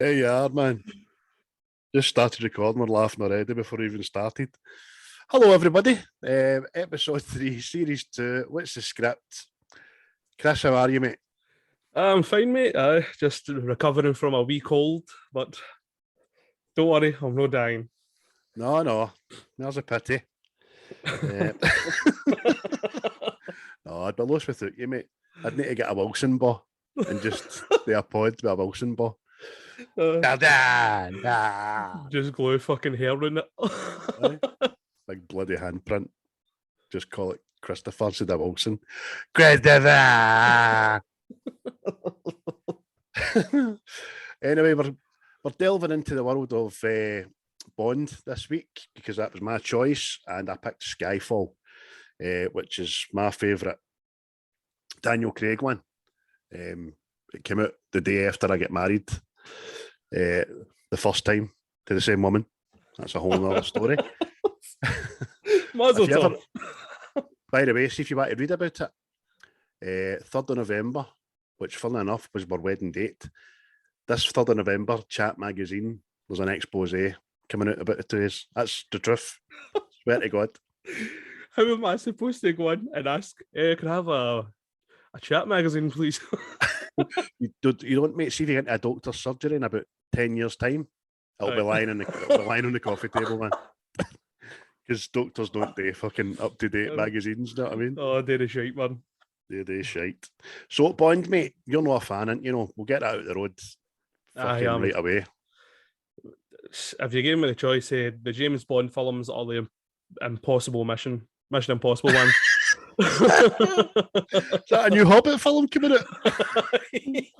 Hey, yeah, man. Just started recording. We're laughing already before we even started. Hello, everybody. Episode 3, Series 2. What's the script? Chris, how are you, mate? I'm fine, mate. Just recovering from a wee cold, but don't worry, I'm not dying. No. There's a pity. No, I'd be lost without you, mate. I'd need to get a Wilson ball and just do a pod with a Wilson ball. Just glue fucking hair in it. Big bloody handprint. Just call it Christopher instead of Wilson. Christopher! Anyway, we're delving into the world of Bond this week because that was my choice, and I picked Skyfall, which is my favourite Daniel Craig one. It came out the day after I get married, the first time to the same woman. That's a whole nother story. Mazel tov. By the way, see if you want to read about it, 3rd of November, which funnily enough was our wedding date. This 3rd of November, Chat Magazine, there's an expose coming out about the two years. That's the truth. Swear to God. How am I supposed to go in and ask, can I have a Chat Magazine, please? You don't, mate, see if you get into a doctor's surgery in about 10 years' time, it'll be lying on the coffee table, man. Because doctors don't do fucking up-to-date magazines, you know what I mean? Oh, they're the shite, man. They're shite. So, Bond, mate, you're not a fan, aren't you? Know, we'll get that out the road fucking right away. If you gave me the choice, the James Bond films or the Mission Impossible one. Is that a new Hobbit film coming out?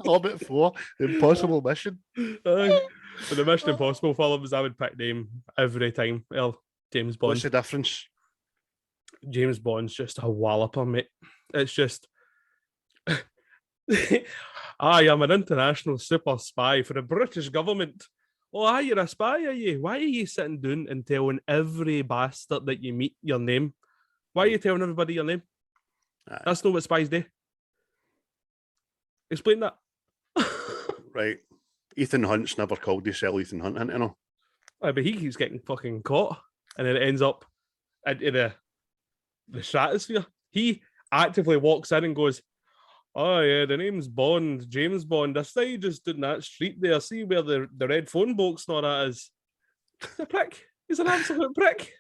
Hobbit 4, The Impossible Mission. For the Mission Impossible films, I would pick them every time. Well, James Bond. What's the difference? James Bond's just a walloper, mate. It's just... I am an international super spy for the British government. Oh, aye, you're a spy, are you? Why are you sitting down and telling every bastard that you meet your name? Why are you telling everybody your name? That's not what spies do. Explain that. Right. Ethan Hunt's never called himself Ethan Hunt, you know? But he keeps getting fucking caught. And then it ends up into the stratosphere. He actively walks in and goes, oh yeah, the name's Bond, James Bond. I say just down that street there, see where the red phone box and all that is. He's a prick. He's an absolute prick.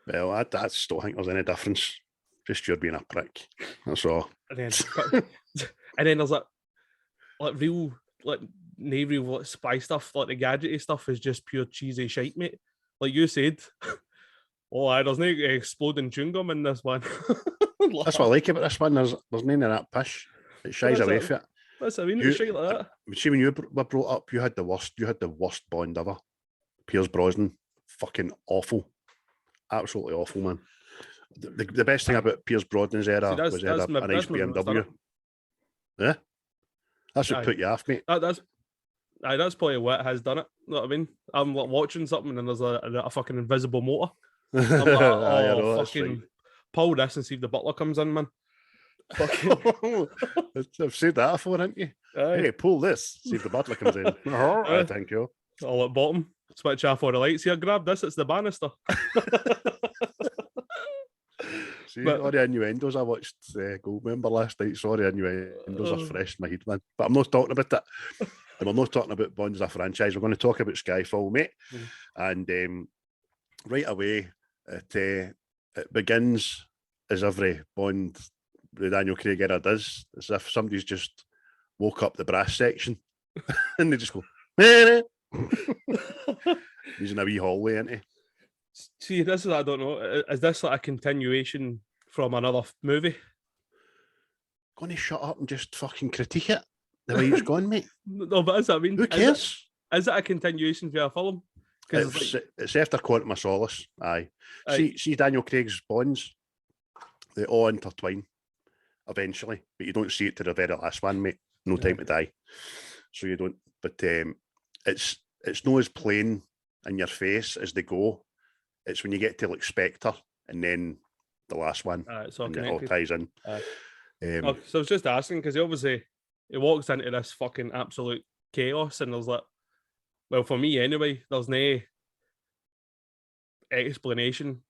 Well, I just don't think there's any difference. Just you're being a prick. That's all. And then there's like real, real spy stuff, like the gadgety stuff is just pure cheesy shite, mate. Like you said, there's no exploding chewing gum in this one. That's what I like about this one. There's none of that pish. It shies away from it. That's what I mean. It's shit like that. See, when you were brought up, you had the worst Bond ever. Pierce Brosnan, fucking awful, absolutely awful, man. The best thing about Pierce Brosnan's era was he had a nice BMW. Yeah, that's what put you off, mate. That's probably what has done it. You know what I mean? I'm like watching something and there's a fucking invisible motor. I'm like, oh, fucking pull this and see if the butler comes in, man. I've said that before, haven't you? Hey, pull this, see if the butler comes in. Thank you. All at bottom, switch off all the lights here, grab this, it's the banister. See, all the innuendos I watched Goldmember last night, sorry, innuendos are fresh in my head, man. But I'm not talking about that. And we're not talking about Bond as a franchise. We're going to talk about Skyfall, mate. And right away, it begins as every Bond, the Daniel Craig era does, as if somebody's just woke up the brass section and they just go, he's in a wee hallway, isn't he? See, this is, I don't know, is this like a continuation from another movie? Going to shut up and just fucking critique it the way it's gone, mate? No, but is that, I mean, who cares? Is it a continuation for a film? It's after Quantum of Solace, aye. See Daniel Craig's Bonds, they all intertwine eventually, but you don't see it to the very last one, mate. No Time to Die. So you don't, but it's not as plain in your face as they go. It's when you get to like Spectre and then the last one, it's all and it all ties in. So I was just asking because he walks into this fucking absolute chaos and there's like Well, for me anyway, there's no explanation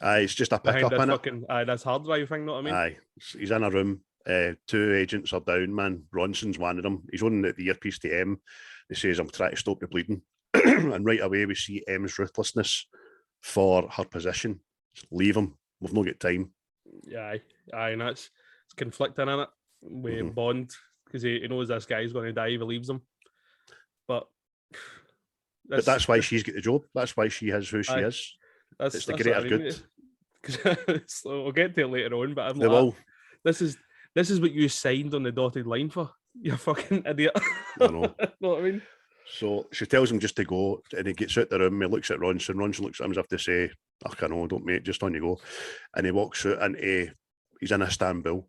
Aye, it's just a behind pickup this in it. fucking this hard drive thing. Know what I mean? Aye, he's in a room. 2 agents are down, man. Ronson's one of them. He's on the earpiece to M. He says, I'm trying to stop the bleeding. And right away, we see M's ruthlessness for her position. Just leave him. We've not got time. Yeah, and it's conflicting in it with Bond because he knows this guy's going to die if he leaves him. But that's why she's got the job. That's why she is who she is. It's the greater good. We'll get to it later on, but I'm they will. This is what you signed on the dotted line for. You fucking idiot. I know. Know what I mean? So she tells him just to go, and he gets out the room. He looks at Ronson. Ronson looks at him as if to say, I know, don't mate, just on you go. And he walks out, and he's in Istanbul.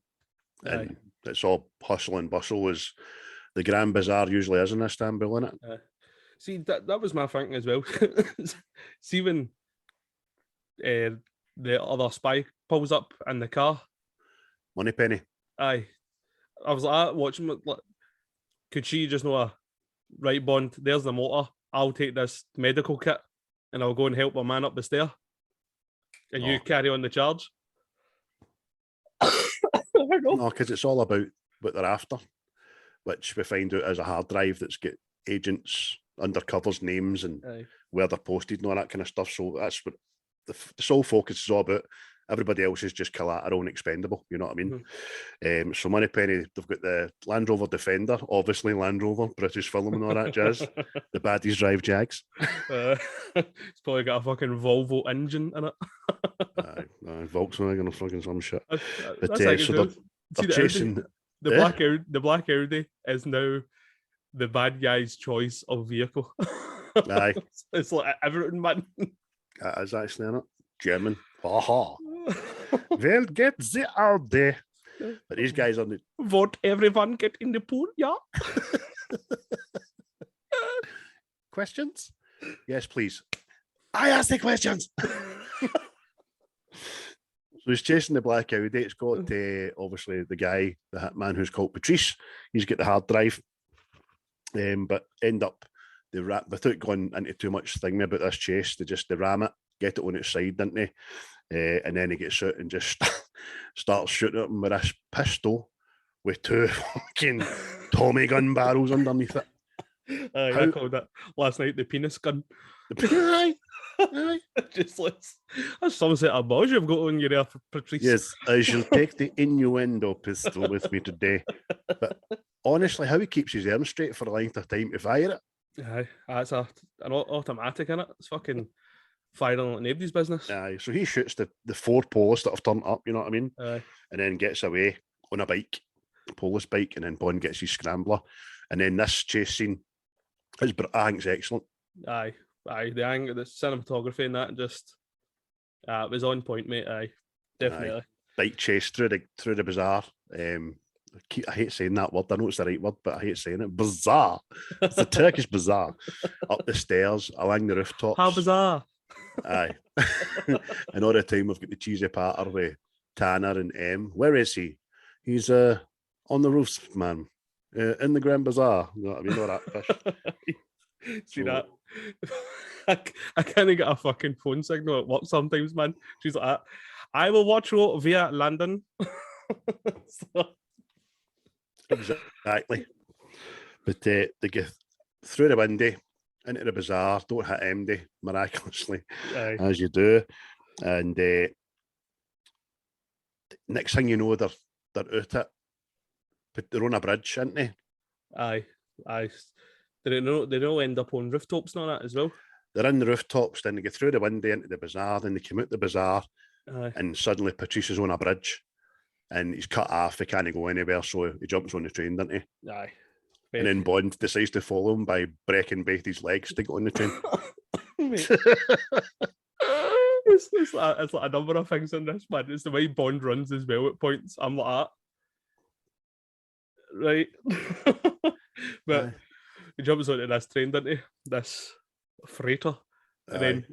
And it's all hustle and bustle, as the Grand Bazaar usually is in Istanbul, isn't it? See, that was my thinking as well. See when the other spy pulls up in the car. Moneypenny. Aye. I was like, watching, like, could she just know right, Bond, there's the motor. I'll take this medical kit and I'll go and help my man up the stair. And you carry on the charge. No, because it's all about what they're after, which we find out is a hard drive that's got agents, undercovers, names, and where they're posted and all that kind of stuff. So that's what the sole focus is all about. Everybody else is just collateral and expendable, you know what I mean? So Moneypenny, they've got the Land Rover Defender, obviously Land Rover, British film and all that jazz. The baddies drive Jags. It's probably got a fucking Volvo engine in it. Volkswagen or fucking some shit. But so they're chasing... The black Audi is now the bad guy's choice of vehicle. Aye. It's like everything, man. That is actually in it. German. Haha. Well, get the Audi. But these guys on the... Won't everyone get in the pool? Yeah. Questions? Yes, please. I ask the questions. So he's chasing the black Audi. It's got obviously the guy, the hitman who's called Patrice. He's got the hard drive. But end up, without going into too much thing about this chase, they ram it, get it on its side, didn't they? And then he gets out and just starts shooting at him with this pistol with 2 fucking Tommy gun barrels underneath it. I called that last night the penis gun. Aye. Just that's some set of balls you've got on you there, Patrice. Yes, I shall take the innuendo pistol with me today. But honestly, how he keeps his arm straight for a length of time to fire it. Aye, that's an automatic, innit? It's fucking firing like nobody's business. Aye, so he shoots the 4 police that have turned up, you know what I mean? Aye. And then gets away on a bike, a police bike, and then Bond gets his scrambler. And then this chase scene I think it's excellent. Aye, the angle, the cinematography and that just it was on point, mate. Aye, definitely. Aye. Bike chase through the bazaar. I hate saying that word. I know it's the right word, but I hate saying it. Bazaar. It's the Turkish bazaar. Up the stairs, along the rooftops. How bizarre. Aye. And all the time we've got the cheesy patter with Tanner and M. Where is he? He's on the roofs, man. In the Grand Bazaar. You know what I mean? All that fish. See that? I can't get a fucking phone signal at work sometimes, man. She's like, I will watch you via London. Exactly. But they get through the window into the bazaar, don't hit MD miraculously, as you do. And next thing you know, they're out it. But they're on a bridge, aren't they? Aye. They don't end up on rooftops and all that as well. They're in the rooftops, then they get through the window into the bazaar, then they come out the bazaar, and suddenly Patrice is on a bridge. And he's cut off, he can't go anywhere, so he jumps on the train, doesn't he? Aye. And then Bond decides to follow him by breaking both his legs to get on the train. It's like a number of things in this, man. It's the way Bond runs as well at points. I'm like that. Right. But he jumps onto this train, doesn't he? This freighter. And then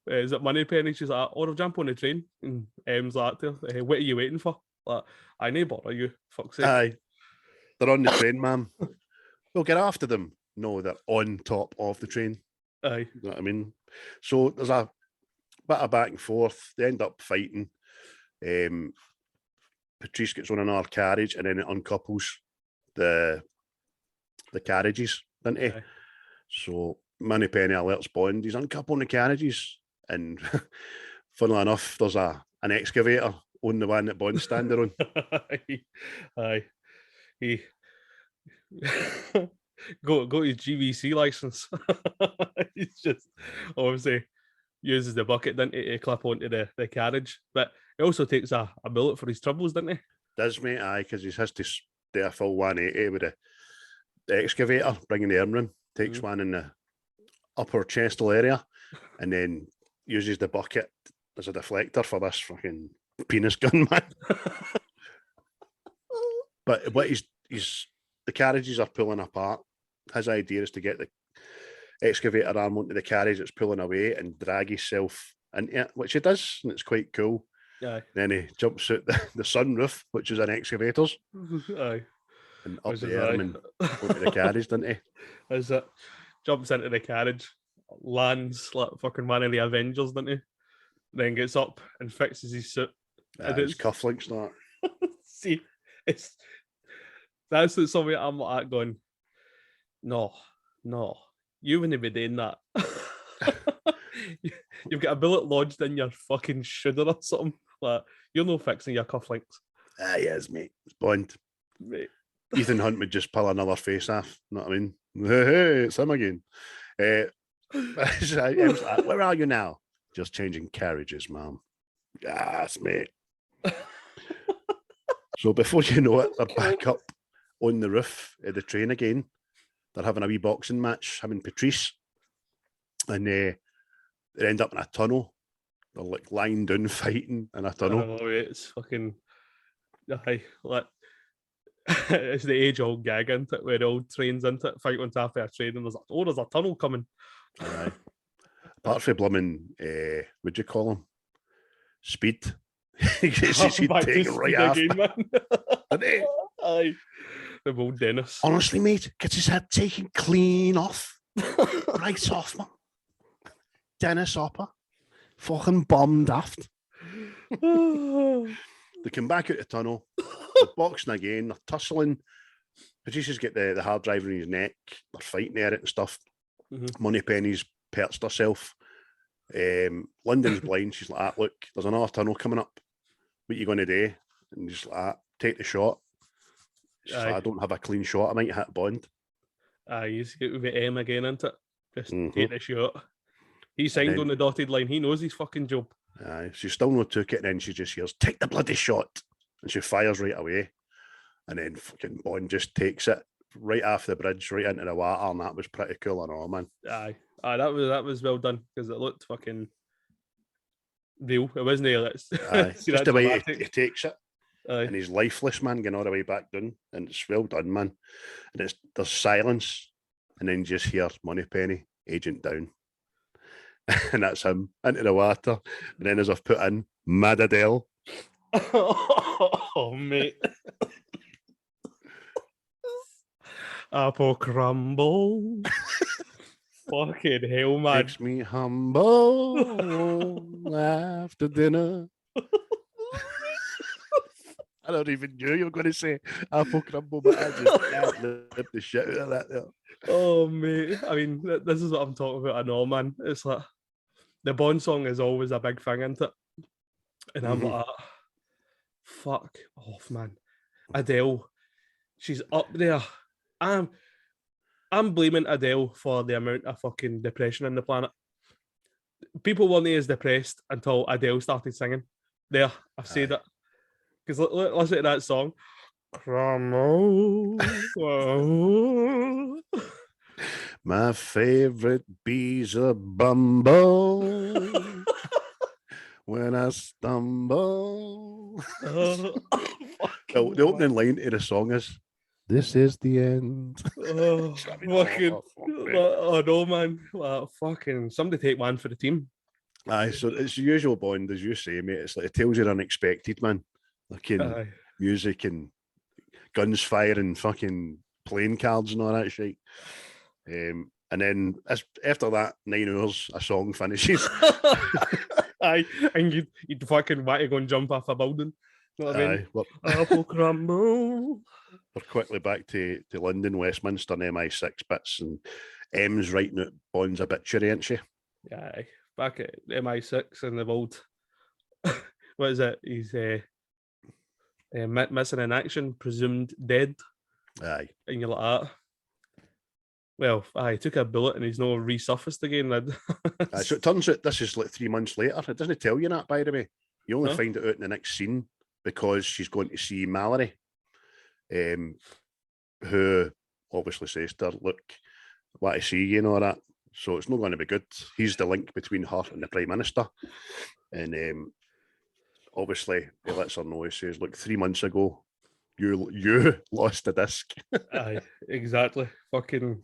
is it Moneypenny? She's like, I'll jump on the train. And M's like, what are you waiting for? Like, I know, bother you, fuck's sake. Aye. They're on the train, ma'am. We'll get after them. No, they're on top of the train. Aye. You know what I mean? So there's a bit of back and forth. They end up fighting. Patrice gets on another carriage and then it uncouples the carriages, doesn't he? Aye. So Moneypenny alerts Bond. He's uncoupling the carriages, and funnily enough, there's an excavator on the one that Bond's standing on. Aye. He got his GVC license. He's just obviously uses the bucket, didn't he, to clip onto the carriage. But he also takes a bullet for his troubles, didn't he? Does, mate? Aye, because he has to do a full 180 with the excavator, bringing the arm in. Takes one in the upper chestal area, and then uses the bucket as a deflector for this fucking penis gun, man. But what the carriages are pulling apart. His idea is to get the excavator arm onto the carriage that's pulling away and drag himself into it, which he does, and it's quite cool. Aye. Then he jumps out the sunroof, which is an excavator's, Aye. and up the arm and onto the carriage, doesn't he? Is it? Jumps into the carriage, lands like fucking one of the Avengers, doesn't he? Then gets up and fixes his suit. And His cufflinks start. See, that's something I'm like going, no, you wouldn't be doing that. You've got a bullet lodged in your fucking shoulder or something. Like, you're no fixing your cufflinks. Ah, yes, mate. It's Bond. Mate. Ethan Hunt would just pull another face off. You know what I mean? Hey, it's him again. Where are you now? Just changing carriages, ma'am. Yes, mate. So before you know it, they're back up on the roof of the train again. They're having a wee boxing match, him and Patrice. And they end up in a tunnel. They're like lying down fighting in a tunnel. Oh, it's fucking... Aye, like... It's the age-old gag, isn't it? Where the old trains, isn't it? Fight on top of a train and there's a tunnel coming. Aye. Apart from blooming, what'd you call him? Speed. He's taking right off. Aye. The old Dennis. Honestly, mate, gets his head taken clean off. Right off, man. Dennis Hopper. Fucking bomb daft. They come back out the tunnel. They're boxing again. They're tussling. Patricia's got the hard driver in his neck. They're fighting at it and stuff. Mm-hmm. Moneypenny's perched herself. London's blind. She's like, look, there's another tunnel coming up. What are you going to do? And he's like, take the shot. She's like, I don't have a clean shot. I might hit Bond. He's got with M again, isn't it? Just take the shot. He signed on the dotted line. He knows his fucking job. She still not took it, and then she just hears, take the bloody shot. And she fires right away. And then fucking Bond just takes it right off the bridge, right into the water, and that was pretty cool and all, man. Aye, that was well done, because it looked fucking real. It wasn't just the way he takes it. Aye. And he's lifeless, man, going all the way back down. And it's well done, man. And there's silence, and then you just hear Moneypenny, agent down. And that's him into the water. And then as I've put in, Mad Adele. Oh, mate. Apple crumble. Fucking hell, man. Makes me humble after dinner. I don't even know you were going to say apple crumble, but I just left the shit out of that there. Oh, mate. I mean, this is what I'm talking about. I know, man. It's like the Bond song is always a big thing, isn't it? And I'm like, fuck off, man. Adele, she's up there. I'm blaming Adele for the amount of fucking depression in the planet. People weren't as depressed until Adele started singing. There, I've said it. Because listen to that song. My favorite bee's a bumble. When I stumble. The The opening line to the song is, "This is the end." Fucking, oh no, man. Fucking, somebody take one for the team. Aye, so it's the usual Bond, as you say, mate. It's like it tells you unexpected, man. Like in music and guns firing, fucking playing cards and all that shit. And then after that 9 hours, a song finishes. Aye, and you'd fucking want to go and jump off a building. You know what I mean? Apple crumble. We're quickly back to London, Westminster, and MI6 bits, and M's writing out Bond's obituary, ain't she? Yeah, back at MI6 and the old. What is it? He's missing in action, presumed dead. Aye. And you're like, ah. Well, he took a bullet and he's not resurfaced again. So it turns out this is like 3 months later. It doesn't tell you that, by the way. You only find it out in the next scene because she's going to see Mallory, who obviously says to her, look, I want to see you and all that. So it's not going to be good. He's the link between her and the Prime Minister. And obviously he lets her know, he says, look, 3 months ago, you lost a disc. Aye, exactly. Fucking,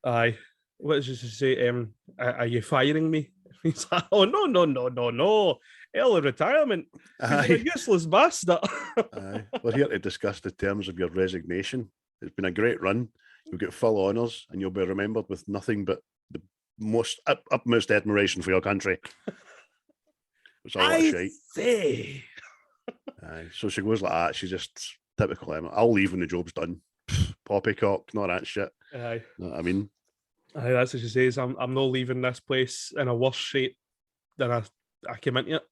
aye. What did you say? Are you firing me? He's like, oh, no. Early retirement. You're a useless bastard. Aye. We're here to discuss the terms of your resignation. It's been a great run. You'll get full honours and you'll be remembered with nothing but the most utmost admiration for your country. It's a lot of shite. Say. Aye. So she goes like that. She's just typical Emma. I'll leave when the job's done. Poppycock, not that shit. Aye. You know what I mean? Aye, that's what she says. I'm not leaving this place in a worse shape than I came into it.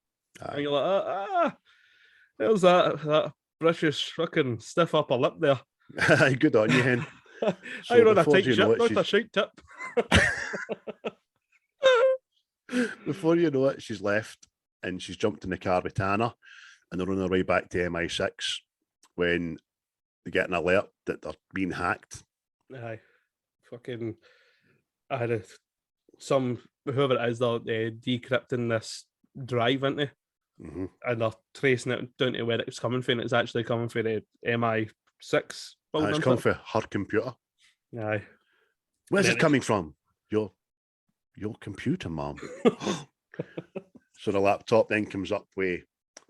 Aye. And you're like, there's that British fucking stiff upper lip there. Aye, good on you, hen. So I run a tight ship, not a shite tip. Before you know it, she's left and she's jumped in the car with Tanner and they're on their way back to MI6 when they get an alert that they're being hacked. Aye. Fucking, I had whoever it is, they're decrypting this drive, aren't they? Mm-hmm. And they're tracing it down to where it's coming from. It's actually coming from the MI6 building. It's coming from her computer. Aye. Where's it coming from? Your computer, Mom. So the laptop then comes up with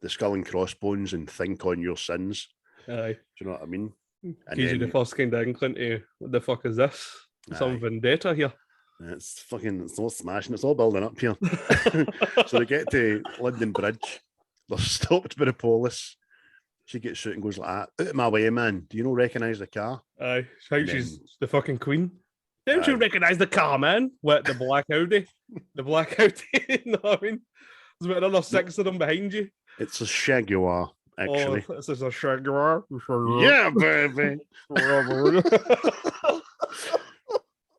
the skull and crossbones and think on your sins. Aye. Do you know what I mean? And gives you the first kind of inkling to what the fuck is this? Some vendetta here. It's all smashing. It's all building up here. So they get to London Bridge. They're stopped by the police. She gets out and goes like that. Out of my way, man. Do you not recognise the car? Aye. She's the fucking queen. Don't you recognise the car, man? What, the black Audi? The black Audi? You know what I mean? There's about another 6 of them behind you. It's a Jaguar, actually. Oh, this is a Jaguar? Yeah, baby.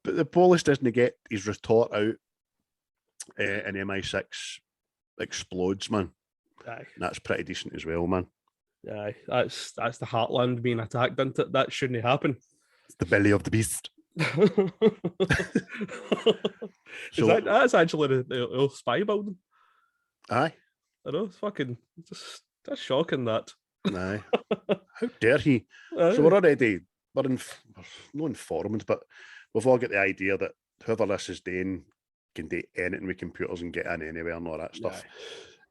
But the police doesn't get his retort out, and MI6 explodes, man. Aye. And that's pretty decent as well, man. Aye, that's the heartland being attacked, isn't it? That shouldn't happen. It's the belly of the beast. So that's actually the spy building. Aye. I know, it's fucking that's shocking that. Aye. How dare he? Aye. So we're not informed, but we've all got the idea that whoever this is doing can do anything with computers and get in anywhere and all that stuff.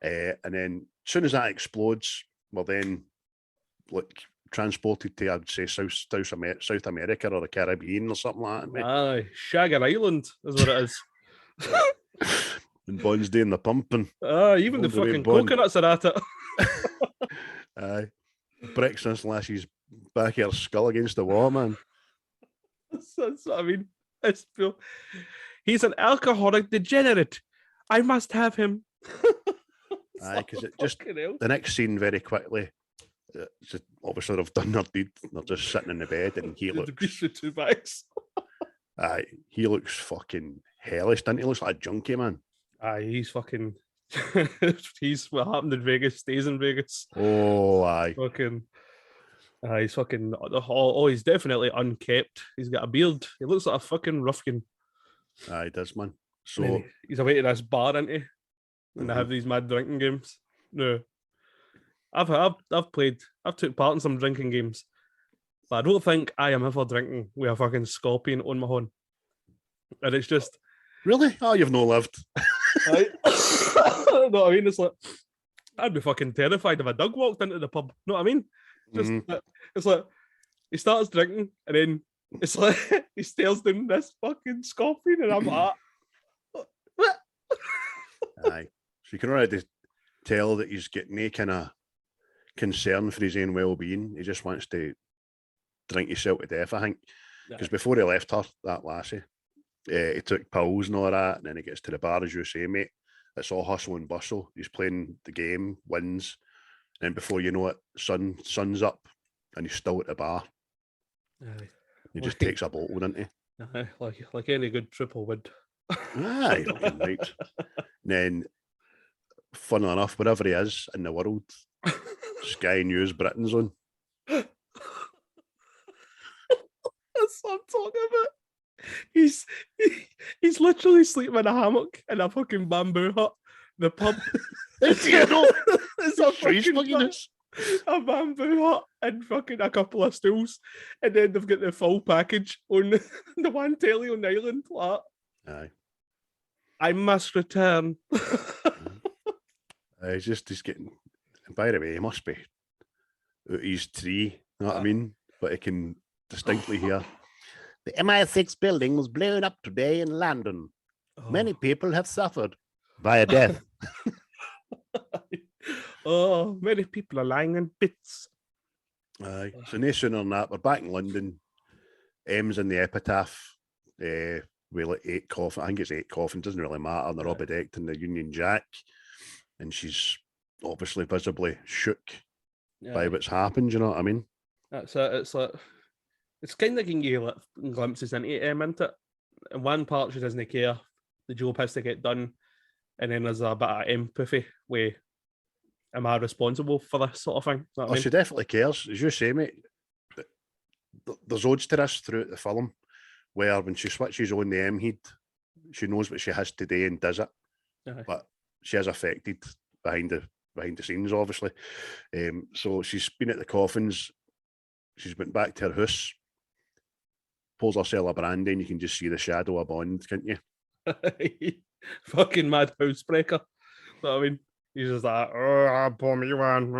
And then as soon as that explodes, we're then transported to, I'd say, South America or the Caribbean or something like that. Aye, Shagger Island is what it is. And Bond's doing the pumping. Even the fucking coconuts are at it. Aye. Breaks this lassie's back of her skull against the wall, man. That's what I mean. He's an alcoholic degenerate. I must have him. Aye, because it just the next scene very quickly. Just, obviously they've done their deed. They're just sitting in the bed, and he looks. The 2 bags. Aye, he looks fucking hellish. Doesn't he? Looks like a junkie, man. Aye, he's fucking. He's what happened in Vegas stays in Vegas. Oh, aye. Fucking. He's fucking. Oh, he's definitely unkept. He's got a beard. He looks like a fucking ruffian. Aye, he does, man. So he's away to this bar, isn't he? And they have these mad drinking games. No, I've took part in some drinking games, but I don't think I am ever drinking with a fucking scorpion on my horn. And it's just really, you've no lived. Right? You know what I mean? It's like I'd be fucking terrified if a dog walked into the pub. You know what I mean? Just it's like he starts drinking and then It's like he stares down this fucking scorpion, and I'm like, what? Aye. So you can already tell that he's getting no kind of concern for his own well-being. He just wants to drink himself to death, I think. Because before he left her, that lassie, he took pills and all that, and then he gets to the bar, as you say, mate. It's all hustle and bustle. He's playing the game, wins, and then before you know it, sun's up, and he's still at the bar. Aye. He just takes a bottle, doesn't he? Aye, like any good triple would. Aye, right. Then, funnily enough, wherever he is in the world, Sky News Britain's on. That's what I'm talking about. He's literally sleeping in a hammock in a fucking bamboo hut. The pub. It's a bamboo hut and fucking a couple of stools, and then they've got the full package on the one telly on the island. Like, aye. I must return. He's getting. By the way, he must be out of his tree. You know what I mean? But he can distinctly hear. The MI6 building was blown up today in London. Many people have suffered by a death. Many people are lying in bits. Aye. So no sooner than that, we're back in London. M's in the epitaph. With like 8 coffins. I think it's 8 coffins, doesn't really matter. And they're all bedecked in the Union Jack. And she's obviously visibly shook by what's happened, you know what I mean? That's it. It's like, it's kind of giving you like glimpses into it. In one part, she doesn't care. The job has to get done. And then there's a bit of empathy with, am I responsible for this sort of thing? You know what I mean? She definitely cares. As you say, mate, there's odds to this throughout the film where when she switches on the M head, she knows what she has to do and does it. But she is affected behind the scenes, obviously. So she's been at the coffins. She's went back to her house, pulls herself a brandy, and you can just see the shadow of Bond, can't you? Fucking mad housebreaker. You know what I mean? He's just like, pour me one.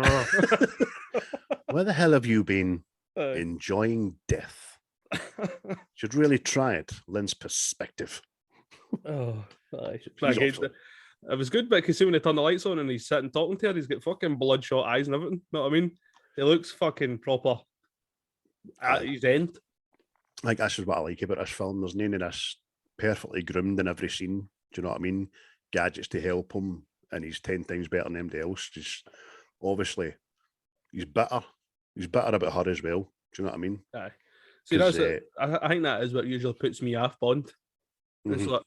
Where the hell have you been? Enjoying death. Should really try it. Lynn's perspective. It was good, but because when they turn the lights on and he's sitting talking to her, he's got fucking bloodshot eyes and everything. You know what I mean? He looks fucking proper at his end. I think this is what I like about this film. There's none of this perfectly groomed in every scene. Do you know what I mean? Gadgets to help him, and he's 10 times better than anybody else. Just obviously, he's bitter. He's bitter about her as well. Do you know what I mean? Aye. See, that's it. I think that is what usually puts me off Bond. It's like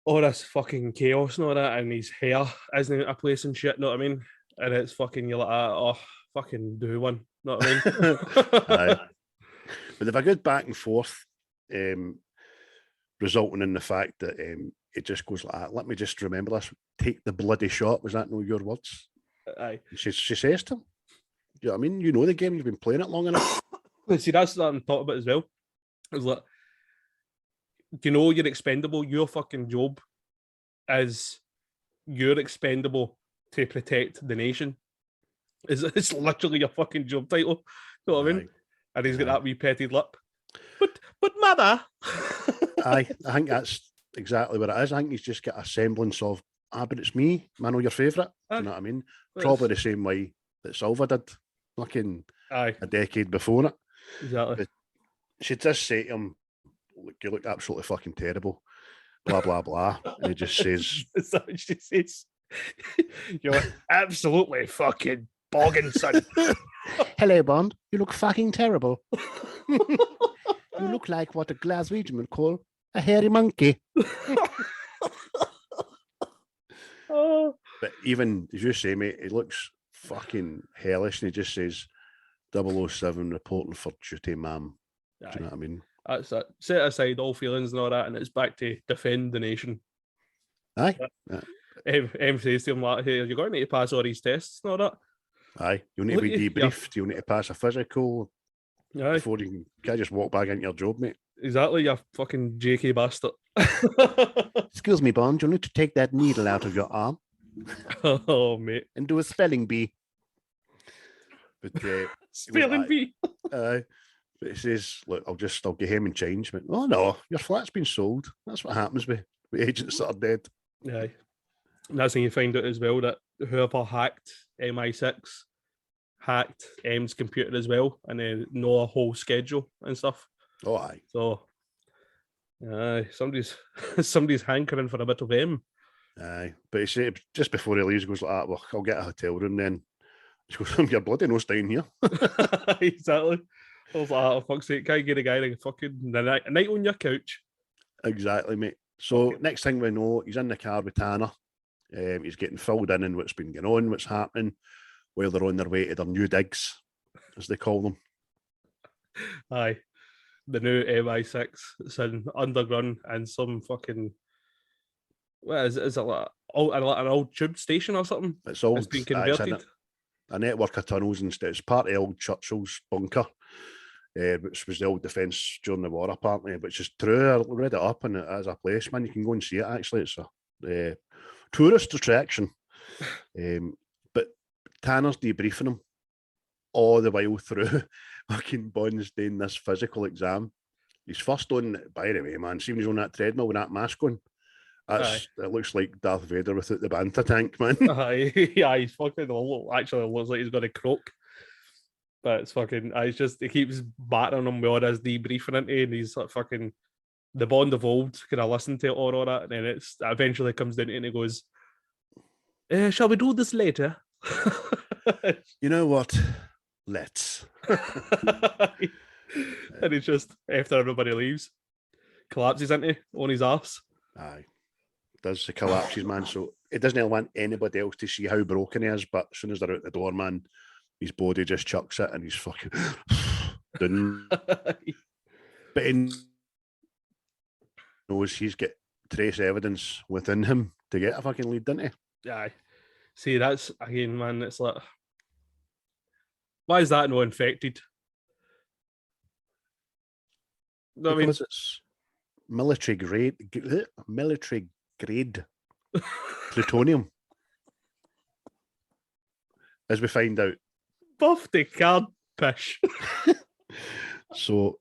all this fucking chaos and all that, and his hair isn't out of place and shit. Know what I mean? And it's fucking, you're like, oh, fucking do one. Know what I mean? Aye. But they've a good back and forth, resulting in the fact that it just goes like that. Let me just remember this. Take the bloody shot. Was that no your words? Aye. She says to him, you know what I mean? You know the game. You've been playing it long enough. See, that's what I'm talking about as well. It's like, you know you're expendable. Your fucking job is you're expendable to protect the nation. It's literally your fucking job title. You know what I mean? And he's got that wee petted lip. But mother. I think that's exactly what it is. I think he's just got a semblance of, but it's me, man, your favourite. You know what I mean? Probably the same way that Silva did, fucking a decade before it. Exactly. But she just say to him, look, you look absolutely fucking terrible. Blah, blah, blah. And he just says... Is that what she says? You're absolutely fucking bogging, son. Hello, Bond. You look fucking terrible. You look like what a Glaswegian would call a hairy monkey. But even, as you say, mate, he looks fucking hellish, and he just says 007 reporting for duty, ma'am. Do you know what I mean? That's it. Set aside all feelings and all that, and it's back to defend the nation. Aye. M says to him, like, hey, you're going to need to pass all these tests and all that. Aye. You'll need to be debriefed. You'll need to pass a physical before you can't just walk back into your job, mate. Exactly, you fucking JK bastard. Excuse me, Bond, you'll need to take that needle out of your arm. Oh, mate. And do a spelling bee. But spelling bee. But he says, look, I'll get him and change. But, oh no, your flat's been sold. That's what happens with agents that are dead. Yeah. And that's when you find out as well that whoever hacked MI6 hacked M's computer as well, and then know a whole schedule and stuff. Oh, aye. So, somebody's hankering for a bit of M. Aye. But he said, just before he leaves, he goes like that, well, I'll get a hotel room then. He goes, you're bloody no staying here. Exactly. I was like, oh, fuck's sake, can't get a guy a fucking a night on your couch. Exactly, mate. So next thing we know, he's in the car with Tanner. He's getting filled in what's been going on, what's happening, while they're on their way to their new digs, as they call them. Aye. The new MI6. It's an underground and some fucking... What is it? Is it like an old tube station or something? It's old. It's been converted. A network of tunnels instead. It's part of old Churchill's bunker, which was the old defence during the war, apparently. Which is true. I read it up, and it is a place, man. You can go and see it, actually. It's a tourist attraction. But Tanner's debriefing him all the while through fucking Bond's doing this physical exam. He's first on, by the way, man, see when he's on that treadmill with that mask on. It looks like Darth Vader without the banta tank, man. Yeah, he's fucking actually looks like he's got a croak. But it's fucking, he keeps battering him with all his debriefing into, and he's like fucking the Bond of old. Can I listen to it all that? And then it eventually comes down to it and he goes, shall we do this later? You know what? Let's. And he's just, after everybody leaves, collapses into on his arse. Aye. Does the collapses, man. So it doesn't want anybody else to see how broken he is, but as soon as they're out the door, man, his body just chucks it and he's fucking done. But he knows he's got trace evidence within him to get a fucking lead, doesn't he? Aye. See, that's, again, man, it's like, why is that not infected? Because it's military grade plutonium, as we find out. Buff the card pish. So,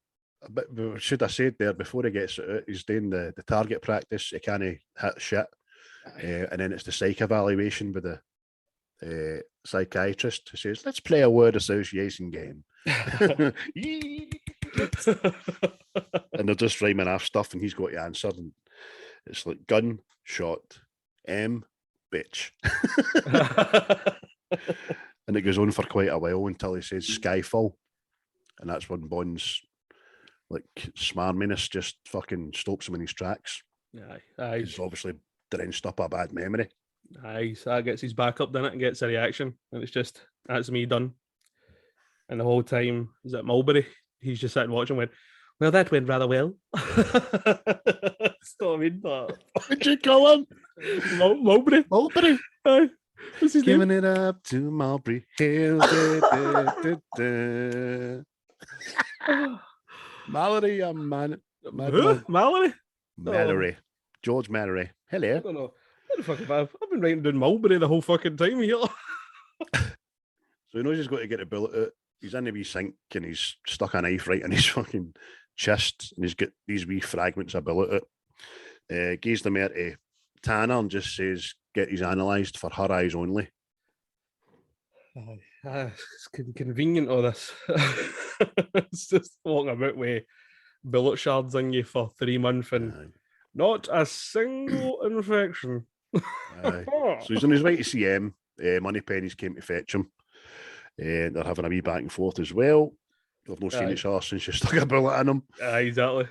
but should I said there before he gets it out, he's doing the target practice. He can't hit shit, and then it's the psych evaluation with the psychiatrist who says, "Let's play a word association game." And they're just rhyming off stuff, and he's got to answer, and it's like gun, shot, bitch. And it goes on for quite a while until he says Skyfall, and that's when Bond's like smarminess just fucking stops him in his tracks. Aye. He's obviously drenched up a bad memory. Aye, so that gets his back up, doesn't it, and gets a reaction, and it's just, that's me done. And the whole time, is it Mulberry? He's just sitting watching, went, well, that went rather well. That's what I mean. But... What would you call him? Mulberry. Mulberry. Aye. What's his Giving name? it up to Mulberry Hill. Mallory, man. Mallory? Mallory. George Mallory. Hello. I don't know. What the fuck have I've been writing down Mulberry the whole fucking time here. So he knows he's got to get a bullet out. He's in the wee sink and he's stuck a knife right in his fucking chest, and he's got these wee fragments of bullet out. Gives them out to Tanner and just says, get these analysed for her eyes only. It's convenient, all this. It's just walking about with bullet shards in you for 3 months and not a single infection. So he's on his way to see M. Moneypenny's came to fetch him. They're having a wee back and forth as well. They've not seen each other since she stuck a bullet in him. Exactly.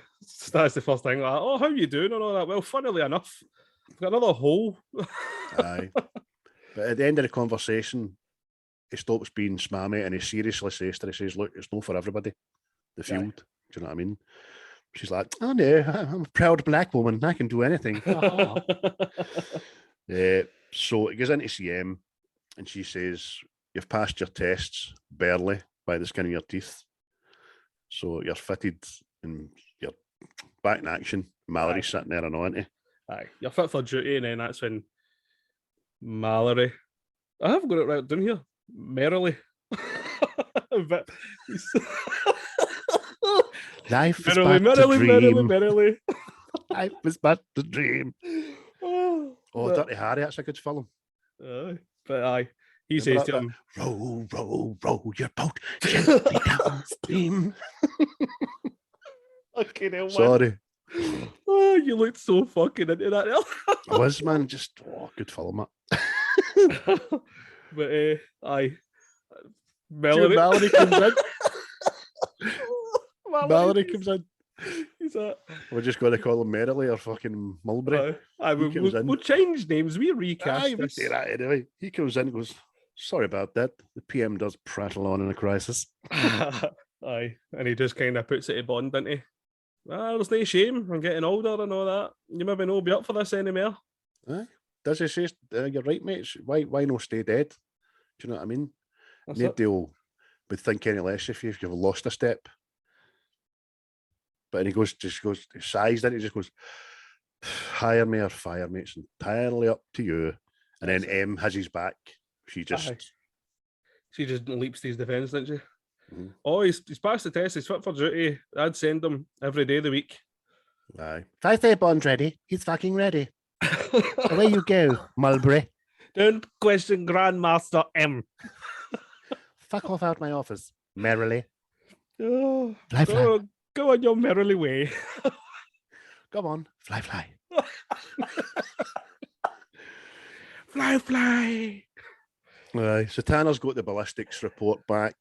That's the first thing. Like, oh, how you doing and all that? Well, funnily enough, I've got another hole. Aye. But at the end of the conversation, he stops being smarmy and he seriously says to her, he says, look, it's not for everybody, the field. Do you know what I mean? She's like, oh no, I'm a proud black woman. I can do anything. So he goes in to see M and she says, you've passed your tests barely by the skin of your teeth. So you're fitted and you're back in action. Mallory's sitting there and on it. Aye, you're fit for duty, and then that's when Mallory. I have got it right down here. Merrily. But Life is Merrily, but a merrily, merrily, dream. merrily. Life is but a dream. Oh, Dirty Harry, that's a good film. But aye, he Remember says to that him, row, row, row your boat gently downstream. "Okay, now, man. Sorry. Oh, you looked so fucking into that. I was, man. Just, good film, that. But aye, Melanie, Melanie comes in. Melanie comes in. He's that. We're just going to call him Merrily or fucking Mulberry. We'll change names. We recast We this. do that anyway. He comes in and goes, sorry about that. The PM does prattle on in a crisis. Aye, and he just kind of puts it to Bond, doesn't he? There's no shame. I'm getting older and all that. You maybe no be up for this anymore. Aye. Does he say, you're right, mate? Why no stay dead? Do you know what I mean? Nobody would think any less if you've lost a step. But and he sighs, then he just goes, hire me or fire me. It's entirely up to you. And then M has his back. She just leaps to his defence, doesn't she? Mm-hmm. Oh, he's passed the test. He's fit for duty. I'd send him every day of the week. Aye. If I say Bond's ready, he's fucking ready. Away you go, Mulberry. Don't question Grandmaster M. Fuck off out my office, merrily. Oh, fly. Go on your merrily way. Come on, fly. Fly. Aye. So Tanner's got the ballistics report back.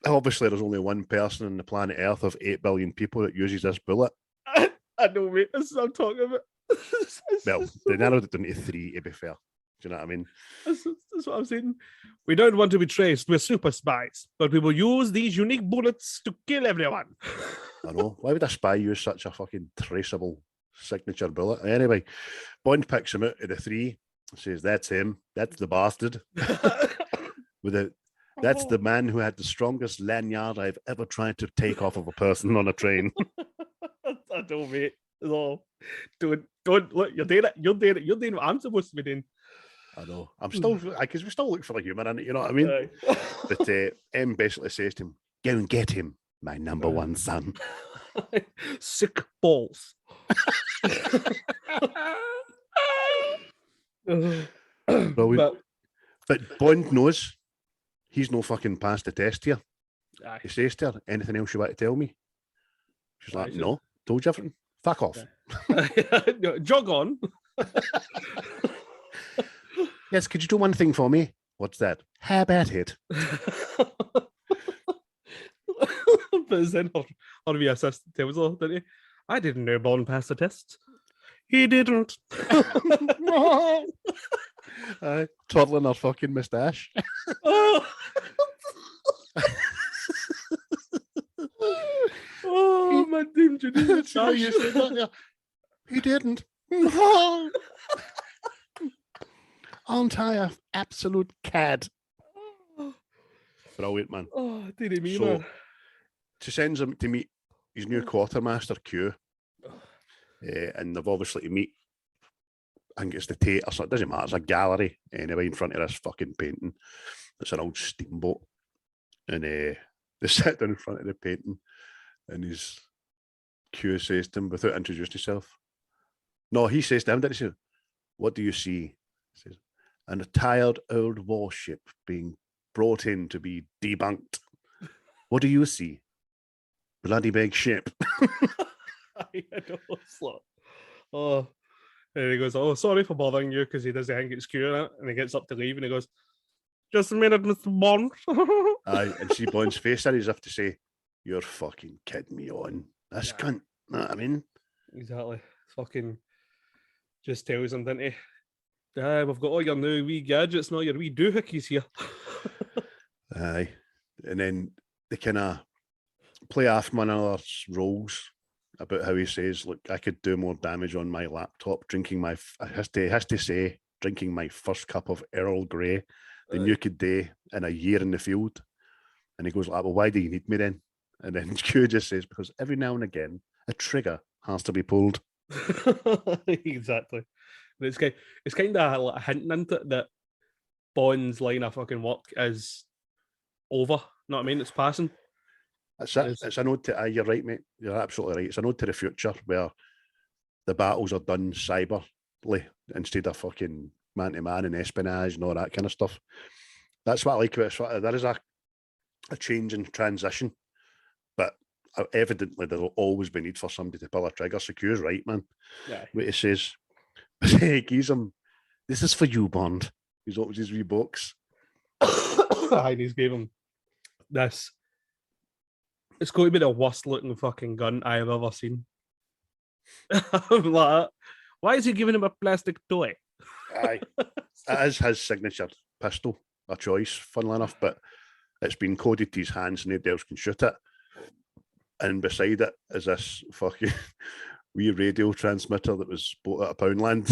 Obviously, there's only one person on the planet Earth of 8 billion people that uses this bullet. I know, mate. This is what I'm talking about. Well, they narrowed it down to 3, to be fair. Do you know what I mean? That's what I'm saying. We don't want to be traced. We're super spies, but we will use these unique bullets to kill everyone. I know. Why would a spy use such a fucking traceable signature bullet? Anyway, Bond picks him out of the 3. Says, that's him. That's the bastard. That's the man who had the strongest lanyard I've ever tried to take off of a person on a train. I don't, mate. No. Don't look, you're doing it. You're doing what I'm supposed to be doing. I know. I'm still, because we still look for the humour in it, you know what I mean? But M basically says to him, go and get him, my number one son. Sick balls. Brilliant. But Bond knows he's no fucking passed the test here. Aye. He says to her, anything else you want to tell me? She's like, no, told you everything. Fuck off. Jog on. Yes, could you do one thing for me? What's that? How about it? But then her wee assistant tells her, didn't he? I didn't know Bond passed the test. He didn't. Twirling her fucking moustache. Oh, my damn Judi. You said that there. He didn't. Aren't I an absolute cad? Brilliant, man. Oh, didn't mean so, man. She sends him to meet his new quartermaster, Q. And they've obviously to meet, I think it's the Tate or something, it doesn't matter, it's a gallery anyway in front of this fucking painting. It's an old steamboat. And they sit down in front of the painting and his Q says to him, without introducing himself, no, he says to him, didn't he say, what do you see? He says, an tired old warship being brought in to be debunked. What do you see? Bloody big ship. I know. Oh, and he goes, oh, sorry for bothering you, because he doesn't think it's Q in it, and he gets up to leave and he goes, just a minute, Mr. Bond. Aye, and see Bond's face there, he's have to say, you're fucking kidding me on. This cunt, know what I mean? Exactly. Fucking just tells him, didn't he? We've got all your new wee gadgets, not your wee doohickeys here. Aye. And then they kind of play off one another's roles about how he says, look, I could do more damage on my laptop drinking my, has to say, drinking my first cup of Earl Grey than you could do in a year in the field. And he goes like, well, why do you need me then? And then Q just says, because every now and again, a trigger has to be pulled. Exactly. It's kind of like hinting into it that Bond's line of fucking work is over. You know what I mean? It's passing. It's a nod to, you're right, mate. You're absolutely right. It's a nod to the future where the battles are done cyberly instead of fucking man-to-man and espionage and all that kind of stuff. That's what I like about it. There is a change in transition, but evidently there'll always be need for somebody to pull a trigger. So Q's right, man. Yeah. What he says. He gives him, this is for you, Bond. He's opens his wee box. And he's gave him this. It's going to be the worst looking fucking gun I have ever seen. I'm like, why is he giving him a plastic toy? Aye. It is his signature pistol, a choice, funnily enough, but it's been coded to his hands and nobody else can shoot it. And beside it is this fucking wee radio transmitter that was bought at a Poundland.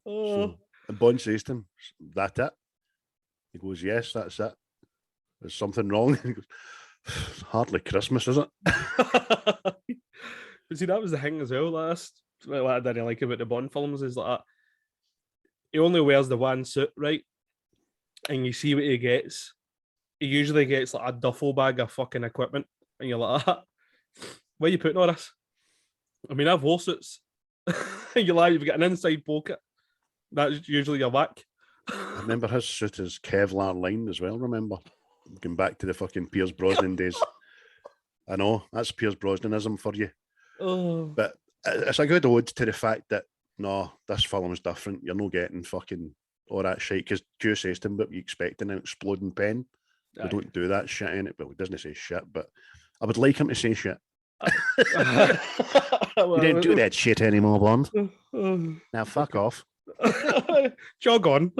So, and Bond says to him, that it? He goes, yes, that's it. There's something wrong. He goes, hardly Christmas, is it? But see, that was the thing as well. What I didn't like about the Bond films is like he only wears the one suit, right? And you see what he gets. He usually gets like a duffel bag of fucking equipment, and you're like, where are you putting all this? I mean, I've wore suits. You're like, you've got an inside pocket. That's usually your back. I remember his suit is Kevlar lined as well, remember? Going back to the fucking Pierce Brosnan days. I know, that's Pierce Brosnanism for you. Oh. But it's a good ode to the fact that, no, this film's different. You're not getting fucking all that shit. Because Q says to him, but you expecting an exploding pen. We don't do that shit in it. Well, he doesn't say shit, but I would like him to say shit. You don't do that shit anymore, Bond. Now fuck off. Jog on.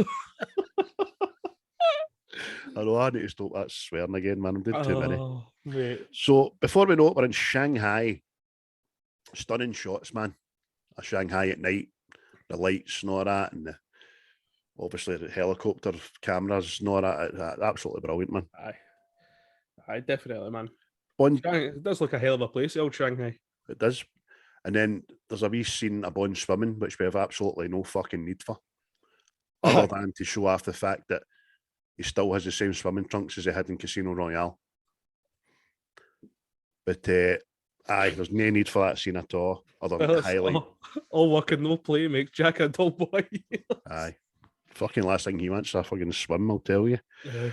I know I need to stop that swearing again, man. I'm doing too many. Mate. So before we know it, we're in Shanghai. Stunning shots, man. A Shanghai at night, the lights and all that, and obviously the helicopter cameras and all that. Absolutely brilliant, man. Aye, definitely, man. Bond, it does look a hell of a place, old Shanghai. It does. And then there's a wee scene of Bond swimming, which we have absolutely no fucking need for, other than to show off the fact that he still has the same swimming trunks as he had in Casino Royale. But aye, there's no need for that scene at all, other than highlight. All work and no play makes Jack a dull boy. Aye. Fucking last thing he wants is a fucking swim, I'll tell you. Yeah.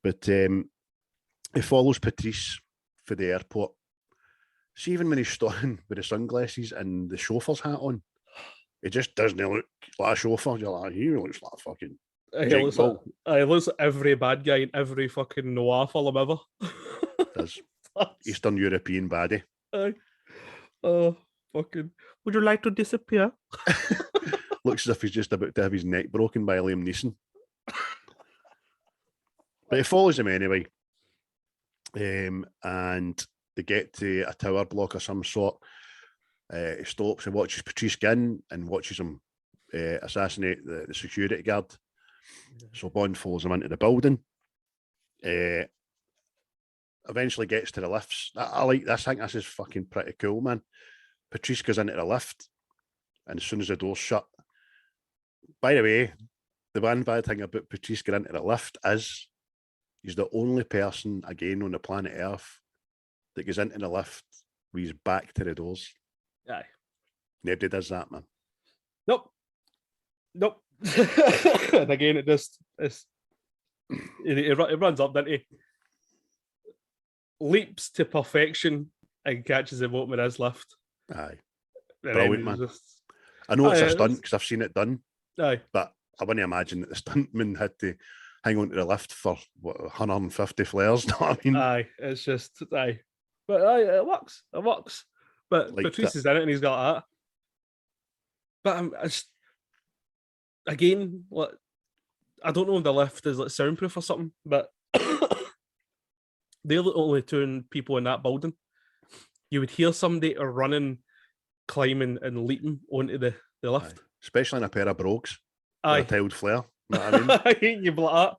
But he follows Patrice for the airport. See, even when he's standing with the sunglasses and the chauffeur's hat on, he just doesn't look like a chauffeur. You're like, he looks like a fucking... He looks like every bad guy in every fucking noir film ever. Does. Eastern European baddie. Oh, fucking... Would you like to disappear? Looks as if he's just about to have his neck broken by Liam Neeson. But he follows him anyway. And they get to a tower block of some sort. He stops and watches Patrice Ginn and watches him assassinate the security guard. So Bond follows him into the building. Eventually gets to the lifts. I like this. I think this is fucking pretty cool, man. Patrice goes into the lift, and as soon as the door's shut... By the way, the one bad thing about Patrice getting into the lift is he's the only person, again, on the planet Earth that goes into the lift with his back to the doors. Aye. Nobody does that, man. Nope. And again, it runs up, doesn't he? Leaps to perfection and catches him open with his lift. Aye. And brilliant, man. I know it's a stunt because I've seen it done. Aye. But I wouldn't imagine that the stuntman had to hang on to the lift for, 150 flares, you know what I mean? Aye, it's just, aye. But aye, it works. But Patrice is in it and he's got that. But again, I don't know if the lift is like soundproof or something, but they're the only two people in that building. You would hear somebody running, climbing, and leaping onto the lift. Aye. Especially in a pair of brogues. Aye. A tiled flare. You know what I mean? You'd be like that.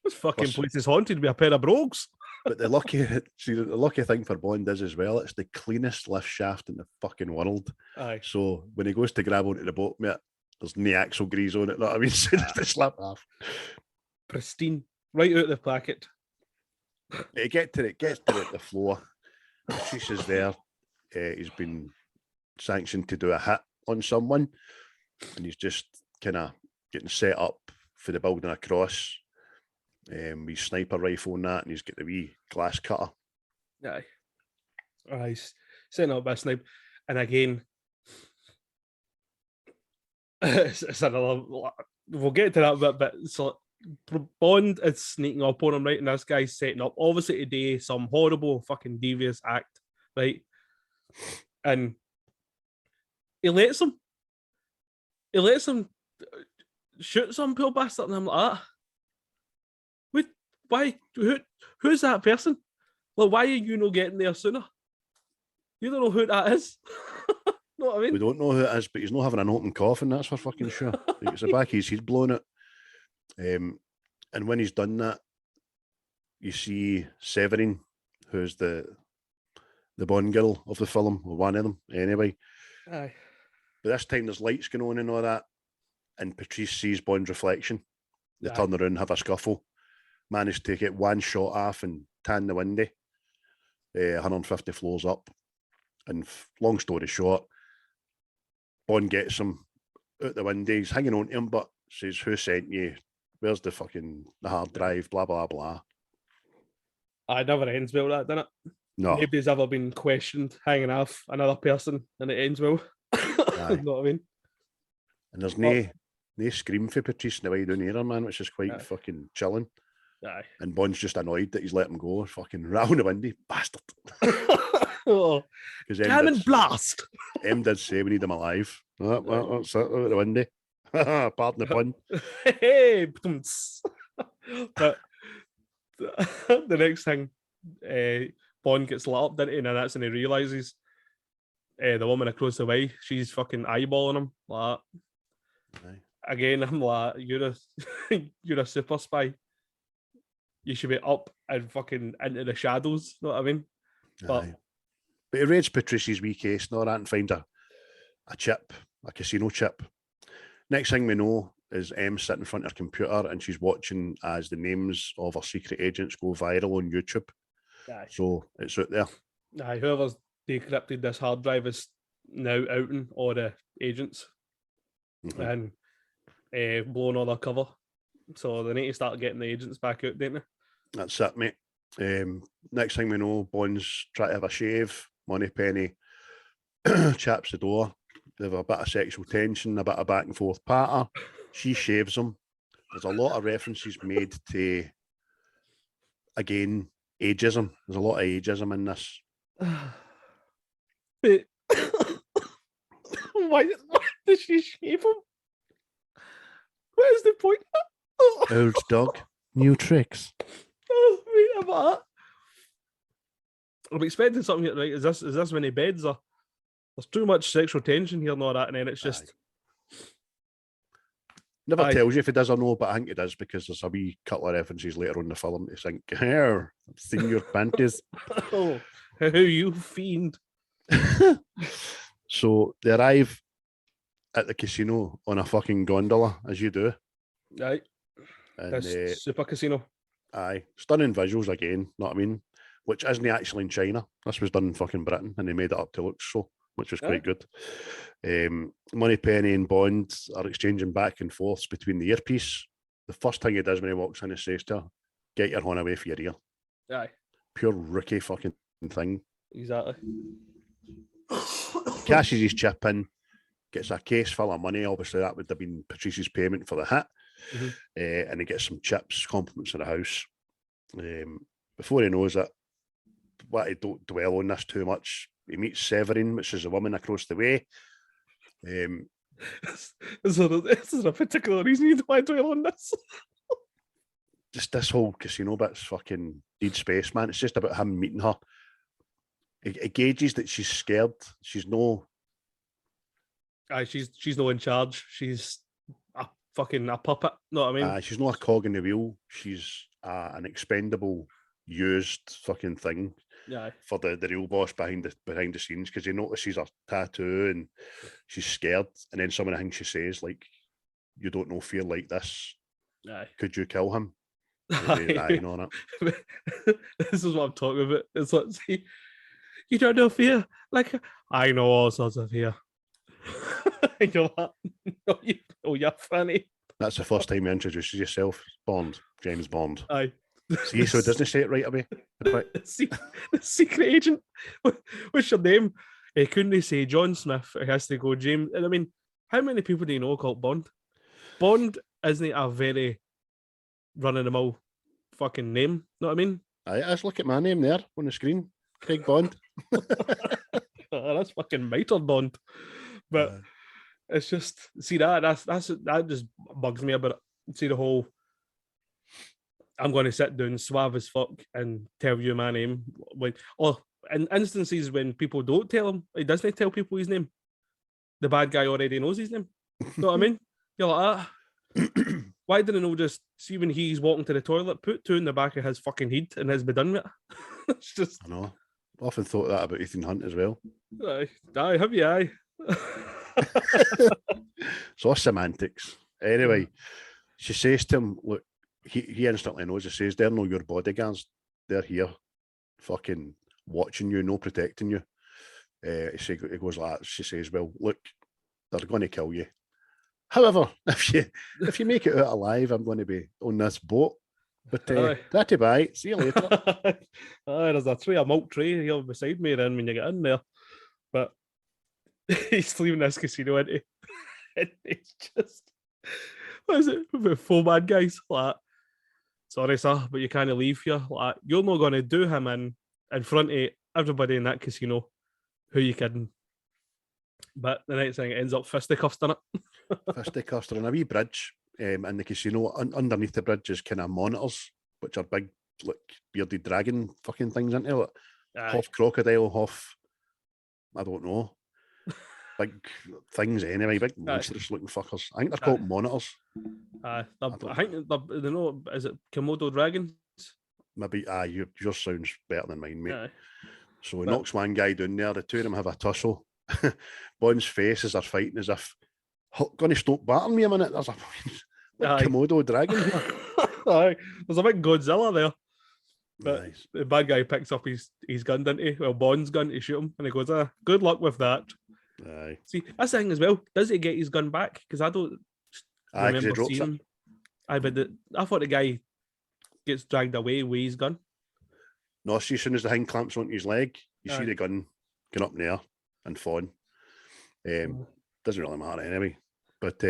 This fucking place is haunted with a pair of brogues. But the lucky thing for Bond is as well, it's the cleanest lift shaft in the fucking world. Aye. So when he goes to grab onto the boat, mate, there's no axle grease on it, you know what I mean? So just to slap off. Pristine. right out the packet. It gets to the floor. Patrice is there. He's been sanctioned to do a hit on someone, and he's just kind of getting set up for the building across. With sniper rifle and that, and he's got the wee glass cutter. Aye. He's setting up by snipe, and again, it's another. We'll get to that bit, but so Bond is sneaking up on him, right? And this guy's setting up, obviously, to do some horrible, fucking devious act, right? And he lets him shoot some poor bastard, and I'm like, wait, why? Who's that person? Like, why are you not getting there sooner? You don't know who that is. Know what I mean? We don't know who it is, but he's not having an open coffin, that's for fucking sure. It's the back of his head blowing it. And when he's done that, you see Severin, who's the Bond girl of the film, or one of them, anyway. Aye. But this time there's lights going on and all that, and Patrice sees Bond's reflection. They turn around, have a scuffle, manage to get one shot off and tan the window, 150 floors up. And long story short, Bond gets him out the window. He's hanging on to him, but says, "Who sent you? Where's the hard drive? Blah, blah, blah." It never ends well, that, doesn't it? No. Nobody's ever been questioned hanging off another person, and it ends well. You know what I mean? And there's no scream for Patrice in the way down here, man, which is quite fucking chilling. Aye. And Bond's just annoyed that he's let him go. Fucking round the window, bastard. Cannon blast! M did say we need him alive. That's out the window. Pardon the pun. Hey, but the next thing, Bond gets lit up, didn't he? And that's when he realises the woman across the way, she's fucking eyeballing him. Like that. Again, I'm like, you're a super spy. You should be up and fucking into the shadows, you know what I mean? But he raids Patrice's wee case and all that and finds a chip, a casino chip. Next thing we know is M sitting in front of her computer and she's watching as the names of her secret agents go viral on YouTube. Aye. So it's out there. Aye, whoever's decrypted this hard drive is now outing all the agents and blowing all their cover. So they need to start getting the agents back out, don't they? That's it, mate. Next thing we know, Bond's trying to have a shave. Moneypenny chaps the door. They have a bit of sexual tension, a bit of back and forth patter. She shaves him. There's a lot of references made to, again, ageism. There's a lot of ageism in this. But why did she shave him? What is the point? Old dog, new tricks. Oh, wait a minute. I'm expecting something here, right? Is this when he beds or there's too much sexual tension here and all that, and then it's just never tells you if it does or no, but I think it does because there's a wee couple of references later on in the film to think, here, I've seen your panties. Oh, how you fiend. So they arrive at the casino on a fucking gondola, as you do. Right. And This super casino. Aye. Stunning visuals again, know what I mean? Which isn't actually in China. This was done in fucking Britain and they made it up to look so, which was quite good. Moneypenny and Bond are exchanging back and forths between the earpiece. The first thing he does when he walks in, he says to her, "Get your horn away from your ear." Aye. Pure rookie fucking thing. Exactly. Cashes his chip in, gets a case full of money. Obviously, that would have been Patrice's payment for the hit. And he gets some chips, compliments of the house. Before he knows it, what I don't dwell on this too much, he meets Severin, which is a woman across the way. Is there a particular reason you don't want to dwell on this? Just this whole casino bit's fucking dead space, man. It's just about him meeting her. It gauges that she's scared. She's no... She's no in charge. She's a puppet. Know what I mean? She's not a cog in the wheel. She's an expendable, used fucking thing for the real boss behind the scenes, because he notices her tattoo and she's scared. And then some of the things she says, like, "You don't know fear like this. Could you kill him?" Aye, on it. This is what I'm talking about. It's like, see, you don't know fear. Like, I know all sorts of fear. You know what? You're funny. That's the first time you introduce yourself. Bond, James Bond. Aye. See, so it doesn't say it right away. The secret agent. What's your name? Couldn't they say John Smith? It has to go James. And I mean, how many people do you know called Bond? Bond isn't a very run-of-the-mill fucking name. Know what I mean? Aye, just look at my name there on the screen. Craig Bond. That's fucking Miter Bond. But it's just, see, that just bugs me about it. See the whole, I'm going to sit down suave as fuck and tell you my name. Or in instances when people don't tell him, he doesn't tell people his name. The bad guy already knows his name. Know what I mean? You're like, why didn't I just see when he's walking to the toilet, put two in the back of his fucking head and has been done with it? It's just. I know. I often thought that about Ethan Hunt as well. Aye, have you? Aye. It's all semantics. Anyway, she says to him, look, he instantly knows. He says, they're no your bodyguards. They're here fucking watching you, no protecting you. He goes like that. She says, well, look, they're going to kill you. However, if you make it out alive, I'm going to be on this boat. But that'll bye. See you later. There's a tray, a milk tray here beside me then when you get in there. But he's leaving this casino, isn't he? And it's just, what is it? With 4 bad guys. Like, sorry, sir, but you can't leave here. Like, you're not going to do him in front of everybody in that casino. Who you kidding? But the next thing, it ends up fisticuffs on it. Fisticuffs on a wee bridge in the casino. Underneath the bridge is kind of monitors, which are big, like bearded dragon fucking things, aren't they? Like, half crocodile, half, I don't know. Big things anyway, big monstrous looking fuckers. I think they're called monitors. I think they know, is it Komodo dragons? Maybe, yours sounds better than mine, mate. So he knocks one guy down there, the two of them have a tussle. Bond's face as they're fighting as if, going to stop battering me a minute. There's a Komodo dragon here. Aye. There's a big Godzilla there. But the bad guy picks up his gun, doesn't he? Well, Bond's gun to shoot him, and he goes, good luck with that. Aye. See, that's the thing as well. Does he get his gun back? Because I don't remember seeing him. But I thought the guy gets dragged away with his gun. No, see, as soon as the thing clamps onto his leg, you see the gun going up in the air and falling. Doesn't really matter anyway. But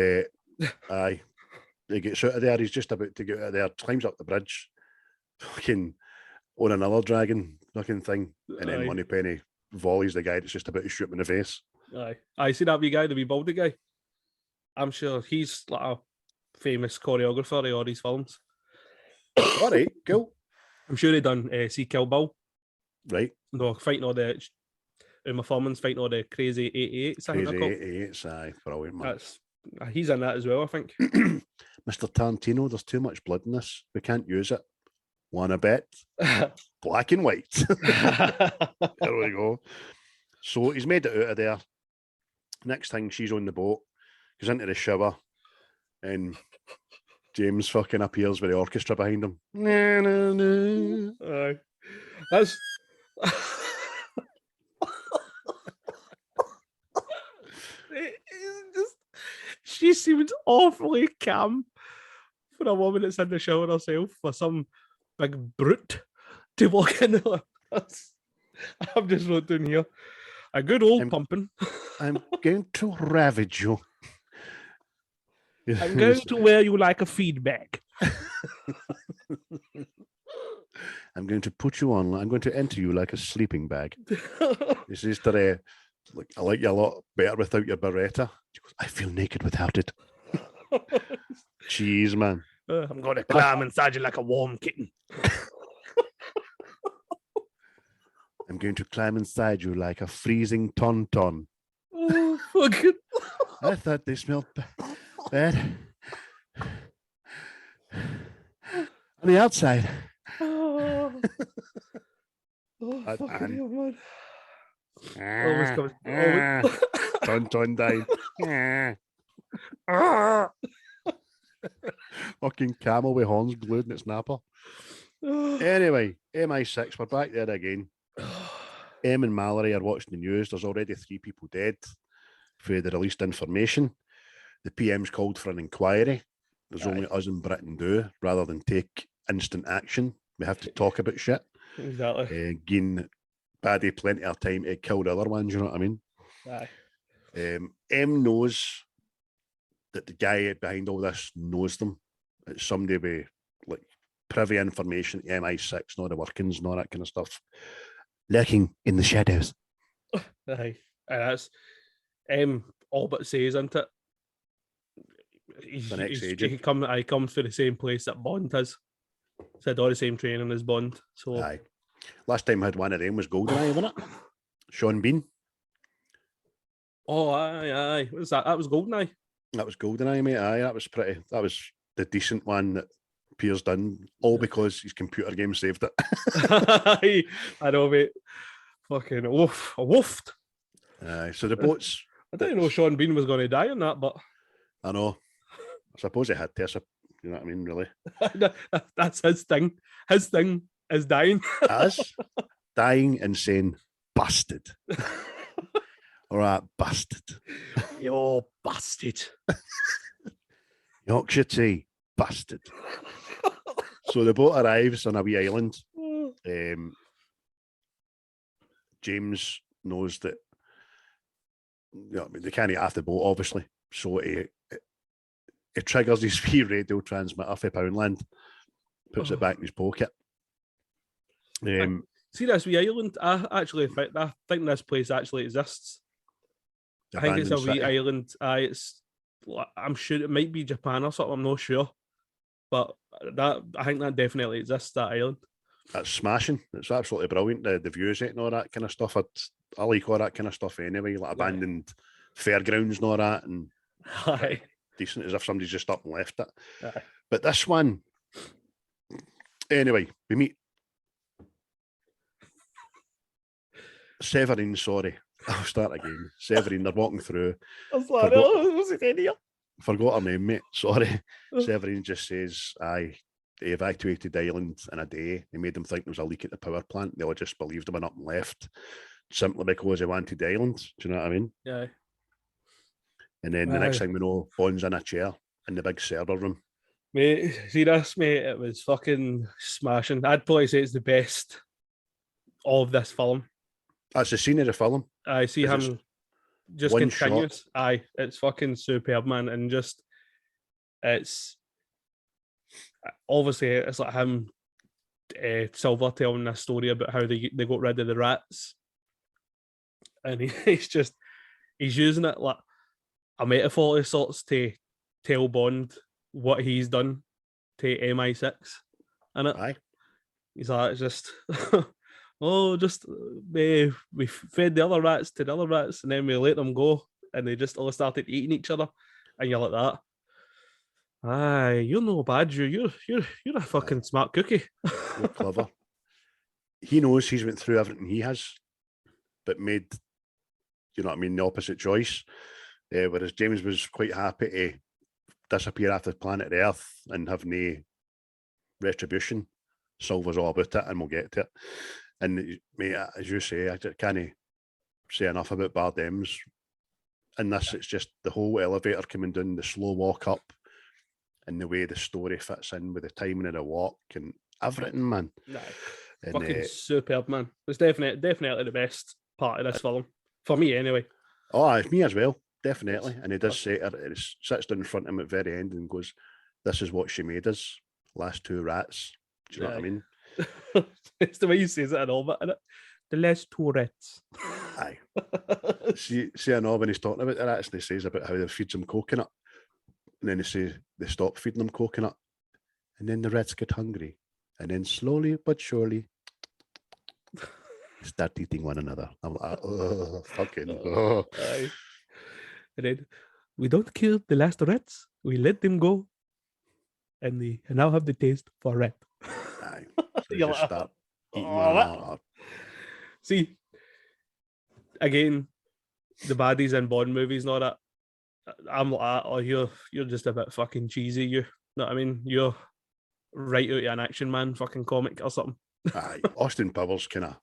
he gets out of there. He's just about to get out of there, climbs up the bridge, fucking on another dragon fucking thing, and then Moneypenny volleys the guy that's just about to shoot him in the face. I see that wee guy, the wee baldy guy. I'm sure he's like a famous choreographer of all these films. All right, cool. I'm sure he done see Kill Bill. Right. No, fighting all the Uma Thurman's fighting all the crazy 88s. Crazy 88s, aye, brilliant, man. He's in that as well, I think. Mr. Tarantino, there's too much blood in this. We can't use it. Wanna bet? Black and white. There we go. So he's made it out of there. Next thing, she's on the boat, goes into the shower, and James fucking appears with the orchestra behind him. Nah, nah, nah. That's... She seems awfully calm for a woman that's in the shower herself, for some big brute to walk in there. I'm just not doing here. A good old pumping. I'm going to ravage you. I'm going to wear you like a feedback. I'm going to put you on. I'm going to enter you like a sleeping bag. This is today. Like, I like you a lot better without your Beretta. She goes, I feel naked without it. Jeez, man. I'm going to climb inside you like a warm kitten. I'm going to climb inside you like a freezing tauntaun. Oh, fucking. I thought they smelled bad. On the outside. Oh, fucking hell, man. Tauntaun died. Fucking camel with horns glued in its napper. Anyway, MI6, we're back there again. Em and Mallory are watching the news. There's already 3 people dead for the released information. The PM's called for an inquiry. There's only us and Britain do, rather than take instant action. We have to talk about shit. Exactly. Gain baddie plenty of time to kill the other ones, you know what I mean? Aye. M knows that the guy behind all this knows them. It's somebody with like privy information, MI6, all the workings and all that kind of stuff. Lurking in the shadows. Aye. And that's all but says, isn't it? He comes to the same place that Bond has. Said all the same training as Bond. So aye. Last time I had one of them was GoldenEye, wasn't it? Sean Bean. Oh, aye. What was that? That was GoldenEye. That was GoldenEye, mate. Aye, that was the decent one that Pierce done, all because his computer game saved it. I know, mate. Fucking woofed. Aye, so the boats. I didn't know Sean Bean was going to die in that, but I know. I suppose he had to. You know what I mean? Really. That's his thing. His thing is dying. As dying and saying "bastard." All right, bastard. You bastard. Yorkshire tea, bastard. So the boat arrives on a wee island. James knows that they can't get off the boat, obviously. So he triggers his wee radio transmitter for Poundland, puts it back in his pocket. See this wee island? I think this place actually exists. I think it's a wee island. I'm sure it might be Japan or something. I'm not sure, but I think that definitely exists. That island. That's smashing. It's absolutely brilliant. The views and all that kind of stuff. I like all that kind of stuff anyway. Like abandoned fairgrounds and all that, and decent as if somebody's just up and left it. Aye. But this one, anyway, we meet Severine. Sorry. I'll start again. Severine, they're walking through. I was like, what's it in here? Forgot her name, mate. Sorry. Severine just says, they evacuated the island in a day. They made them think there was a leak at the power plant. They all just believed him and up and left simply because they wanted the island. Do you know what I mean? Yeah. And then the next thing we know, Bond's in a chair in the big server room. Mate, see this, mate? It was fucking smashing. I'd probably say it's the best of this film. That's the scene of the film. I see him just continuous. Shot. Aye, it's fucking superb, man. And just, it's obviously, it's like him, Silver telling this story about how they got rid of the rats. And he's using it like a metaphor of sorts to tell Bond what he's done to MI6. Innit? Aye. He's like, just... we fed the other rats to the other rats and then we let them go and they just all started eating each other and you're like that. Aye, you're no bad, you're a fucking smart cookie. You're clever. He knows he's went through everything he has, but made, you know what I mean, the opposite choice. Whereas James was quite happy to disappear off the planet Earth and have no retribution. Silver's all about it and we'll get to it. And mate, as you say, I can't say enough about Bardem's. In this, it's just the whole elevator coming down, the slow walk up, and the way the story fits in with the timing of the walk and everything, man. Nah, fucking superb, man. It's definitely the best part of this film. For me, anyway. Oh, it's me as well, definitely. And he does say it, sits down in front of him at the very end and goes, "This is what she made us, last 2 rats." Do you know what I mean? It's the way you say it and all, but the last 2 rats. Aye. see, I know when he's talking about the rats, and he says about how they feed them coconut, and then they stop feeding them coconut, and then the rats get hungry, and then slowly but surely start eating one another. I'm like, oh, fucking. Oh. Aye. And then we don't kill the last rats; we let them go, and they now have the taste for rat. Aye. So just start eating one another. See, again, the baddies in Bond movies and all that, I'm like, oh, you're just a bit fucking cheesy. You know what I mean? You're right out of an Action Man fucking comic or something. Aye, Austin Powers kind of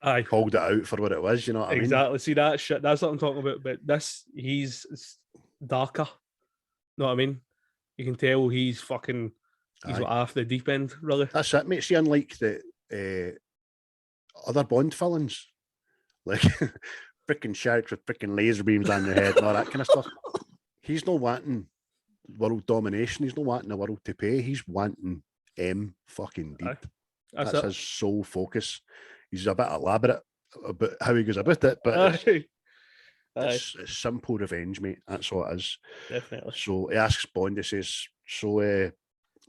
Aye, called it out for what it was. You know what I mean? exactly. See that shit? That's what I'm talking about. But he's darker. Know what I mean? You can tell he's off the deep end, really. That's it, mate. See, unlike the other Bond villains, like freaking sharks with freaking laser beams on their head and all that kind of stuff. He's not wanting world domination. He's not wanting the world to pay. He's wanting fucking deep. Aye. That's his sole focus. He's a bit elaborate about how he goes about it, but it's simple revenge, mate. That's all it is. Definitely. So he asks Bond, he says, so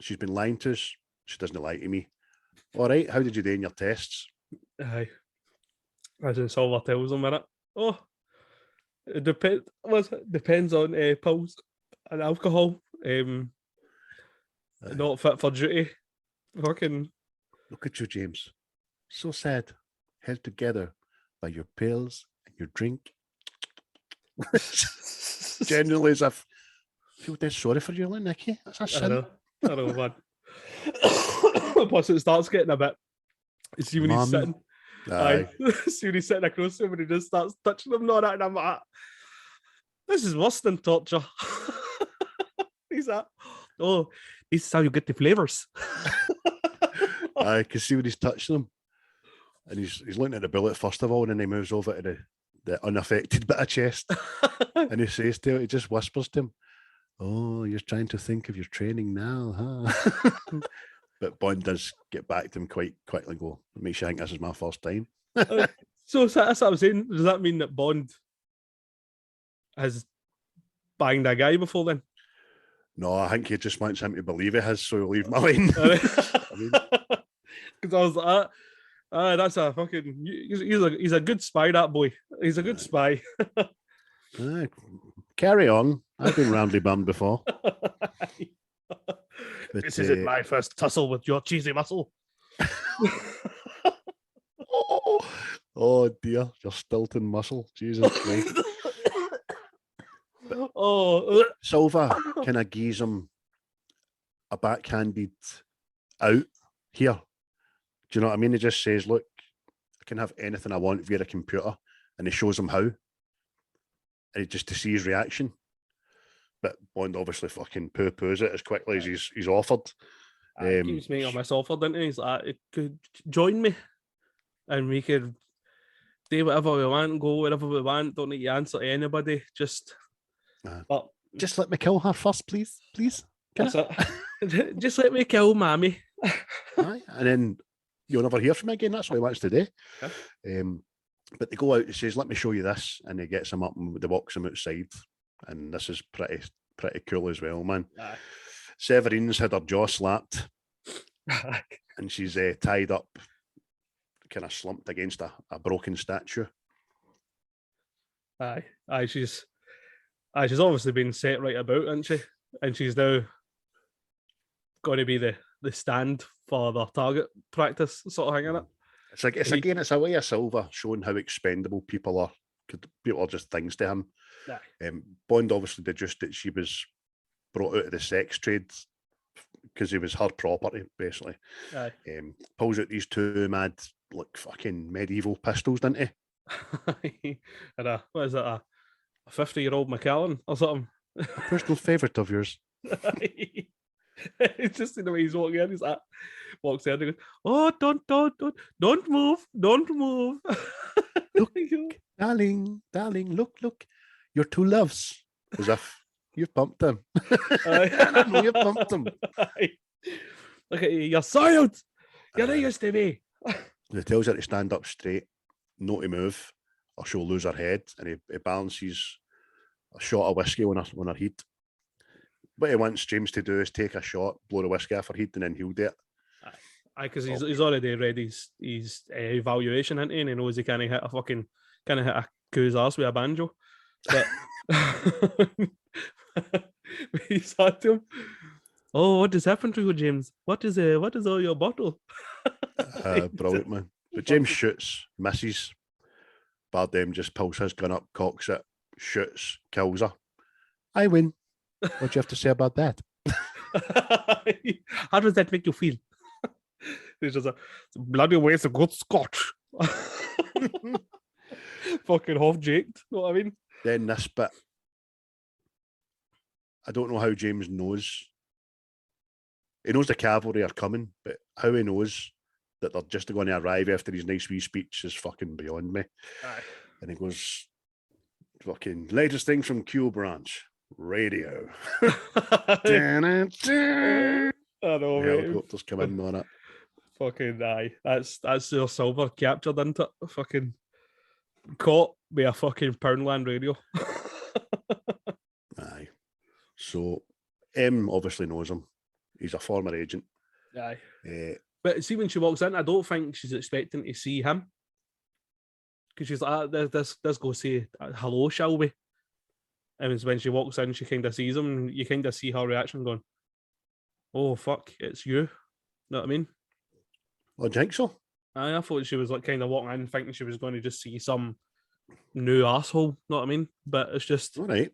she's been lying to us. She doesn't lie to me. All right, how did you do in your tests? Aye. As in Silver tells him, innit? Oh, it depends on pills and alcohol. Not fit for duty. Fucking. Look at you, James. So sad. Held together by your pills and your drink. Generally, as if I feel dead sorry for you, Nicky. That's a sin. I know, man. Plus, it starts getting a bit. You see when he's sitting. Aye. See when he's sitting across to him and he just starts touching him and all that, and I'm like, this is worse than torture. He's like, oh, this is how you get the flavors. I can see when he's touching him, and he's looking at the bullet first of all, and then he moves over to the unaffected bit of chest, and he says to him, he just whispers to him, "Oh, you're trying to think of your training now, huh?" But Bond does get back to him quite quickly and go, "It makes you think this is my first time." So that's what I'm saying. Does that mean that Bond has banged a guy before then? No, I think he just wants him to believe he has, so he'll leave him alone. Because I was like, that's a fucking. He's a good spy, that boy. He's a good spy. Carry on. I've been roundly bummed before. But, this isn't my first tussle with your cheesy muscle. Oh dear, your Stilton muscle. Jesus Christ. Silva kind of gives him a backhanded out here. Do you know what I mean? He just says, look, I can have anything I want via a computer, and he shows him how. And just to see his reaction. But Bond obviously fucking poo-poos it as quickly as he's offered. He keeps making this offer, didn't he? He's like, could join me and we could do whatever we want, go wherever we want, don't need to answer to anybody. Just let me kill her first, please. That's it. Just let me kill Mammy. Aye. And then you'll never hear from him again. That's what he wants to do. Yeah. But they go out, he says, let me show you this. And he gets him up and they walks him outside. And this is pretty cool as well, man. Aye. Severine's had her jaw slapped. And she's tied up, kind of slumped against a broken statue. Aye. She's obviously been set right about, isn't she? And she's now going to be the stand for their target practice sort of thing, isn't it? It's a way of Silva showing how expendable people are. People are just things to him. Aye. Bond obviously deduced that she was brought out of the sex trade because he was her property, basically. Aye. Pulls out these two mad, like fucking medieval pistols, didn't he? And what is it, a 50-year-old Macallan or something? A personal favourite of yours. It's just the way he's walking in. He's like, walks in and goes, "Oh, don't move. Look, darling, look, your two loves." As if you've pumped him. I know you've pumped him. Look at you, you're soiled. You're not used to me. He tells her to stand up straight, not to move, or she'll lose her head. And he balances a shot of whiskey on her head. What he wants James to do is take a shot, blow the whiskey off her head, and then he'll do it. Aye, because he's already read his evaluation, and he knows he can't hit a coo's arse with a banjo. But he said to him, "Oh, what has happened to you, James? What is all your bottle?" Brilliant, man. But James shoots, misses. Bardem just pulls his gun up, cocks it, shoots, kills her. I win. What do you have to say about that? How does that make you feel? It's just a bloody waste of good scotch. Fucking half jaked, know what I mean? Then this bit, I don't know how James knows. He knows the cavalry are coming, but how he knows that they're just going to arrive after his nice wee speech is fucking beyond me. Aye. And he goes, fucking, latest thing from Q Branch, radio. I know, mate. Helicopters come in on it. Fucking aye. That's their silver captured into it. Fucking caught by a fucking Poundland radio. Aye. So M obviously knows him. He's a former agent. Aye. But see, when she walks in, I don't think she's expecting to see him. Because she's like, let's go say hello, shall we? And it's when she walks in, she kind of sees him, and you kind of see her reaction going, oh, fuck, it's you. Know what I mean? Oh, do you think so? I thought she was like kind of walking in thinking she was going to just see some new asshole, know what I mean? But it's just... All right.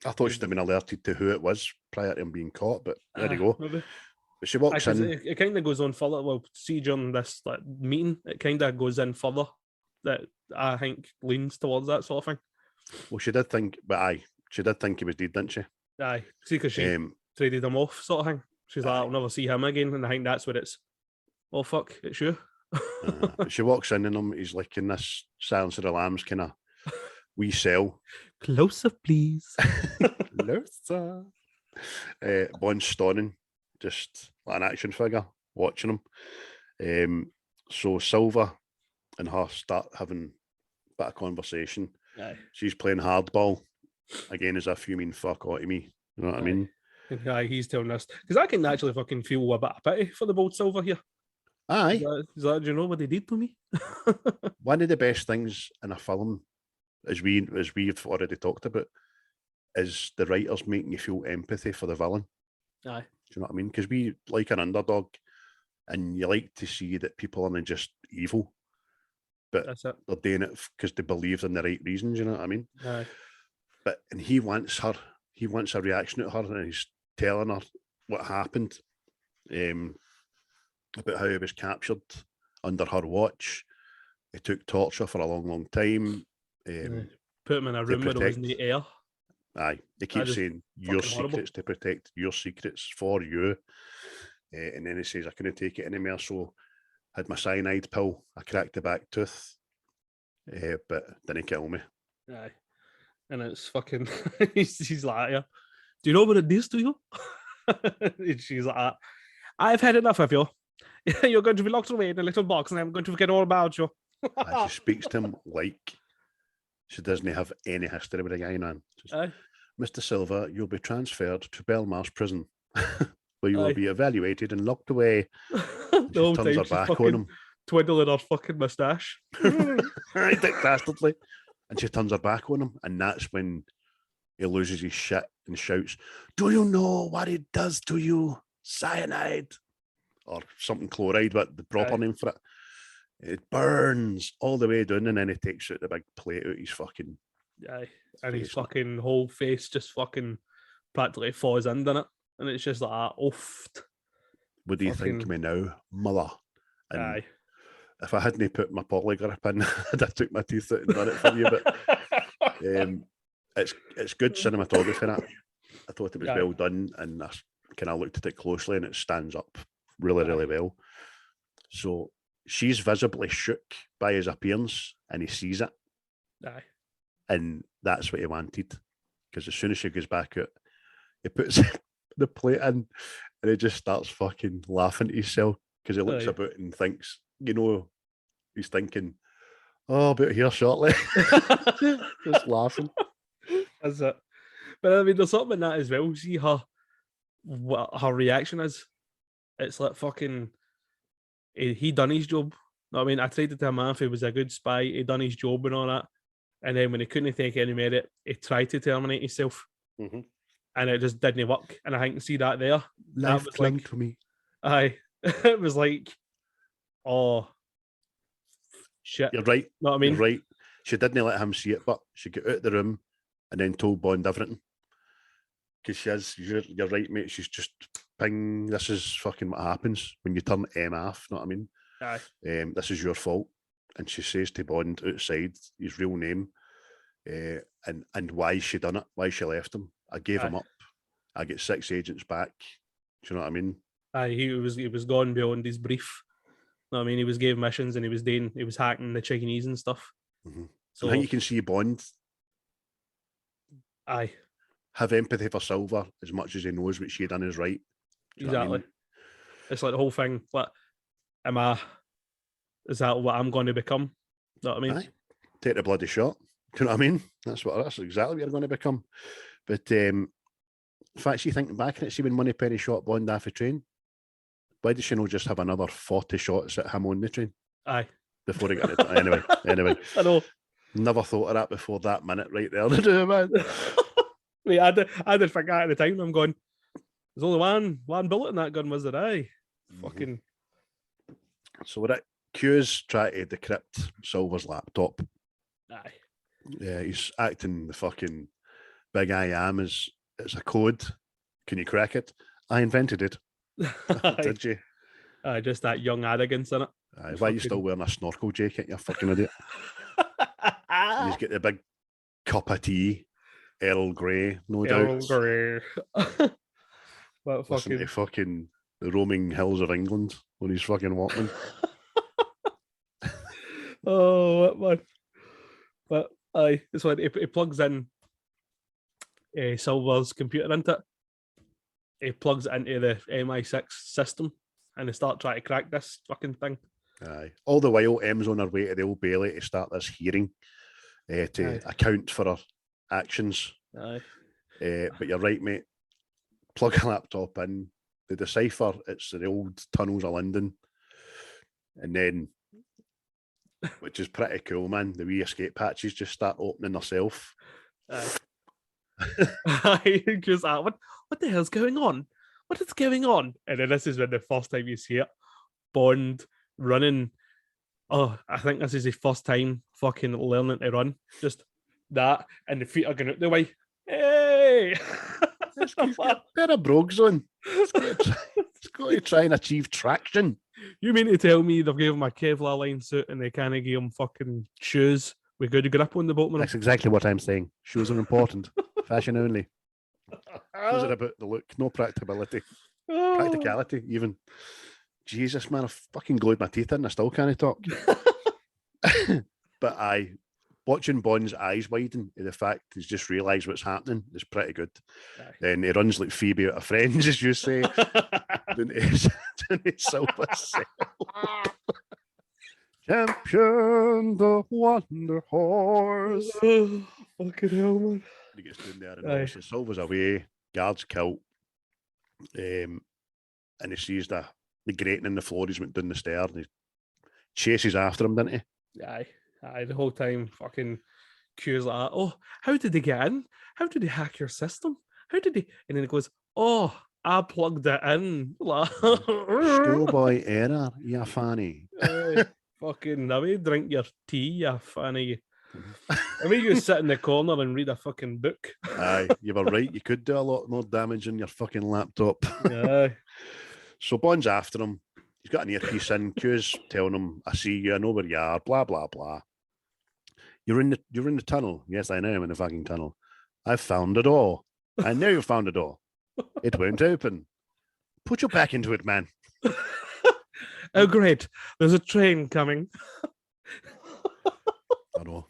I thought she'd have been alerted to who it was prior to him being caught, but there you go. Maybe. But she walks in. It kind of goes on further. Well, see, during this meeting, it kind of goes in further that I think leans towards that sort of thing. Well, she did think, but aye, she did think he was dead, didn't she? Aye. See, because she traded him off sort of thing. She's like, I'll never see him again. And I think that's where it's, oh, fuck, it's you. She walks in and he's like in this Silence of the Lambs kind of wee cell. Closer, please. Closer. Bond's stunning, just like an action figure, watching him. So Silva and her start having a bit of conversation. Aye. She's playing hardball, again, as if you mean fuck all to me. You know what I mean? Aye, he's telling us. Because I can actually fucking feel a bit of pity for the bold Silva here. Aye. Is that, do you know what they did to me? One of the best things in a film, as we've already talked about, is the writers making you feel empathy for the villain. Aye. Do you know what I mean? Because we like an underdog, and you like to see that people aren't just evil, but they're doing it because they believe in the right reasons. You know what I mean? Aye. And he wants a reaction at her, and he's telling her what happened, about how he was captured under her watch. He took torture for a long, long time. Put him in a room where there wasn't the air. Aye, they keep saying your secrets to protect your secrets for you. And then he says, I couldn't take it anymore, so I had my cyanide pill. I cracked the back tooth, but didn't kill me. Aye. And it's fucking, he's like, yeah. Do you know what it does to you? And she's like, I've had enough of you. You're going to be locked away in a little box and I'm going to forget all about you. She speaks to him like she doesn't have any history with a guy, man. Mr. Silva, you'll be transferred to Belmarsh Prison, where you will be evaluated and locked away. And she turns her back on him. Twiddling her fucking moustache. Dastardly. And she turns her back on him, and that's when he loses his shit and shouts, do you know what it does to you? Cyanide. Or something chloride, but the proper name for it. It burns all the way down, and then he takes out the big plate out his fucking... Aye. And his fucking whole face just fucking practically falls in, doesn't it? And it's just like, oof. What do you think of me now, mother? And aye. If I hadn't put my polygraph in, I'd have took my teeth out and done it for you. But it's good cinematography in it. I thought it was well done, and I kind of looked at it closely, and it stands up really, really well. So she's visibly shook by his appearance, and he sees it. Aye. And that's what he wanted. Because as soon as she goes back out, he puts the plate in, and he just starts fucking laughing to himself, because he looks about and thinks, he's thinking, oh, I'll be here shortly. Just laughing. That's it. But I mean, there's something in that as well. See what her reaction is. It's like fucking, he done his job. I mean, I tried to tell him if he was a good spy, he done his job and all that. And then when he couldn't take any merit, he tried to terminate himself. Mm-hmm. And it just didn't work. And I can see that there. Life that was clung to me. Aye. It was like, oh, shit. You're right. Know what I mean? You're right. She didn't let him see it, but she got out of the room and then told Bond everything. because she is. You're right, mate. She's just ping. This is fucking what happens when you turn M off. Know what I mean? Aye. This is your fault. And she says to Bond outside his real name, and why she done it, why she left him. I gave him up. I get 6 agents back. Do you know what I mean? Aye, he was gone beyond his brief. You know what I mean? He was gave missions and he was hacking the Chinese and stuff. Mm-hmm. So I think you can see Bond aye. have empathy for Silver as much as he knows what she done is right. Exactly. I mean? It's like the whole thing. Like, is that what I'm going to become? You know what I mean? Aye. Take the bloody shot. Do you know what I mean? That's exactly what you're going to become. But in fact, she thinking back on it, see when Moneypenny shot Bond off a train, why did she not just have another 40 shots at him on the train? Aye. Before he got it. Anyway. I know. Never thought of that before that minute right there to do, man. Wait, I did think that at the time. I'm going, there's only one bullet in that gun, was there? Aye. Fucking. So we're at Q's trying to decrypt Silver's laptop. Aye. Yeah, he's acting the fucking big I am as it's a code. Can you crack it? I invented it. Did you? Just that young arrogance in it. Why are you still wearing a snorkel jacket, you fucking idiot? And he's got the big cup of tea, Earl Grey, no doubt. Earl Grey. What Listen to fucking the roaming hills of England when he's fucking Walkman. Oh, what man. But aye, it's like it plugs in Silver's computer into it. He plugs it into the MI6 system and they start trying to crack this fucking thing. Aye. All the while, M's on her way to the Old Bailey to start this hearing to account for her actions. Aye. But you're right, mate. Plug a laptop in. They decipher it's the old tunnels of London. And then, which is pretty cool, man, the wee escape hatches just start opening themselves. Just what the hell's going on? What is going on? And then this is when the first time you see it, Bond running. Oh, I think this is his first time fucking learning to run. Just that, and the feet are going out the way. Hey! He's got a pair of brogues on. It's got to try and achieve traction. You mean to tell me they've given him a Kevlar line suit and they can't give him fucking shoes with good grip on the bottom? That's exactly what I'm saying. Shoes are important. Fashion only. Shoes are about the look, no practicality. Practicality, even. Jesus, man, I've fucking glued my teeth in. I still can't talk. But watching Bond's eyes widen to the fact he's just realised what's happening is pretty good. Then he runs like Phoebe out of Friends, as you say. Silver Champion, the Wonder Horse. Fucking hell, man. He gets down there and obviously Silver's away, guards killed, and he sees the grating in the floor. He's went down the stairs and he chases after him, doesn't he? Aye, the whole time fucking Q's like, oh, how did they get in? How did they hack your system? How did they? And then it goes, oh, I plugged it in. Schoolboy error, you fanny. Fucking, I mean, drink your tea, you fanny. I mean, you sit in the corner and read a fucking book. Aye, you were right. You could do a lot more damage on your fucking laptop. Aye. So Bond's after him. He's got an earpiece in. Q's telling him, I see you, I know where you are, blah, blah, blah. You're in the tunnel. Yes, I know I'm in the fucking tunnel. I've found a door. I know you found a door. It won't open. Put your back into it, man. Oh, great. There's a train coming. I know.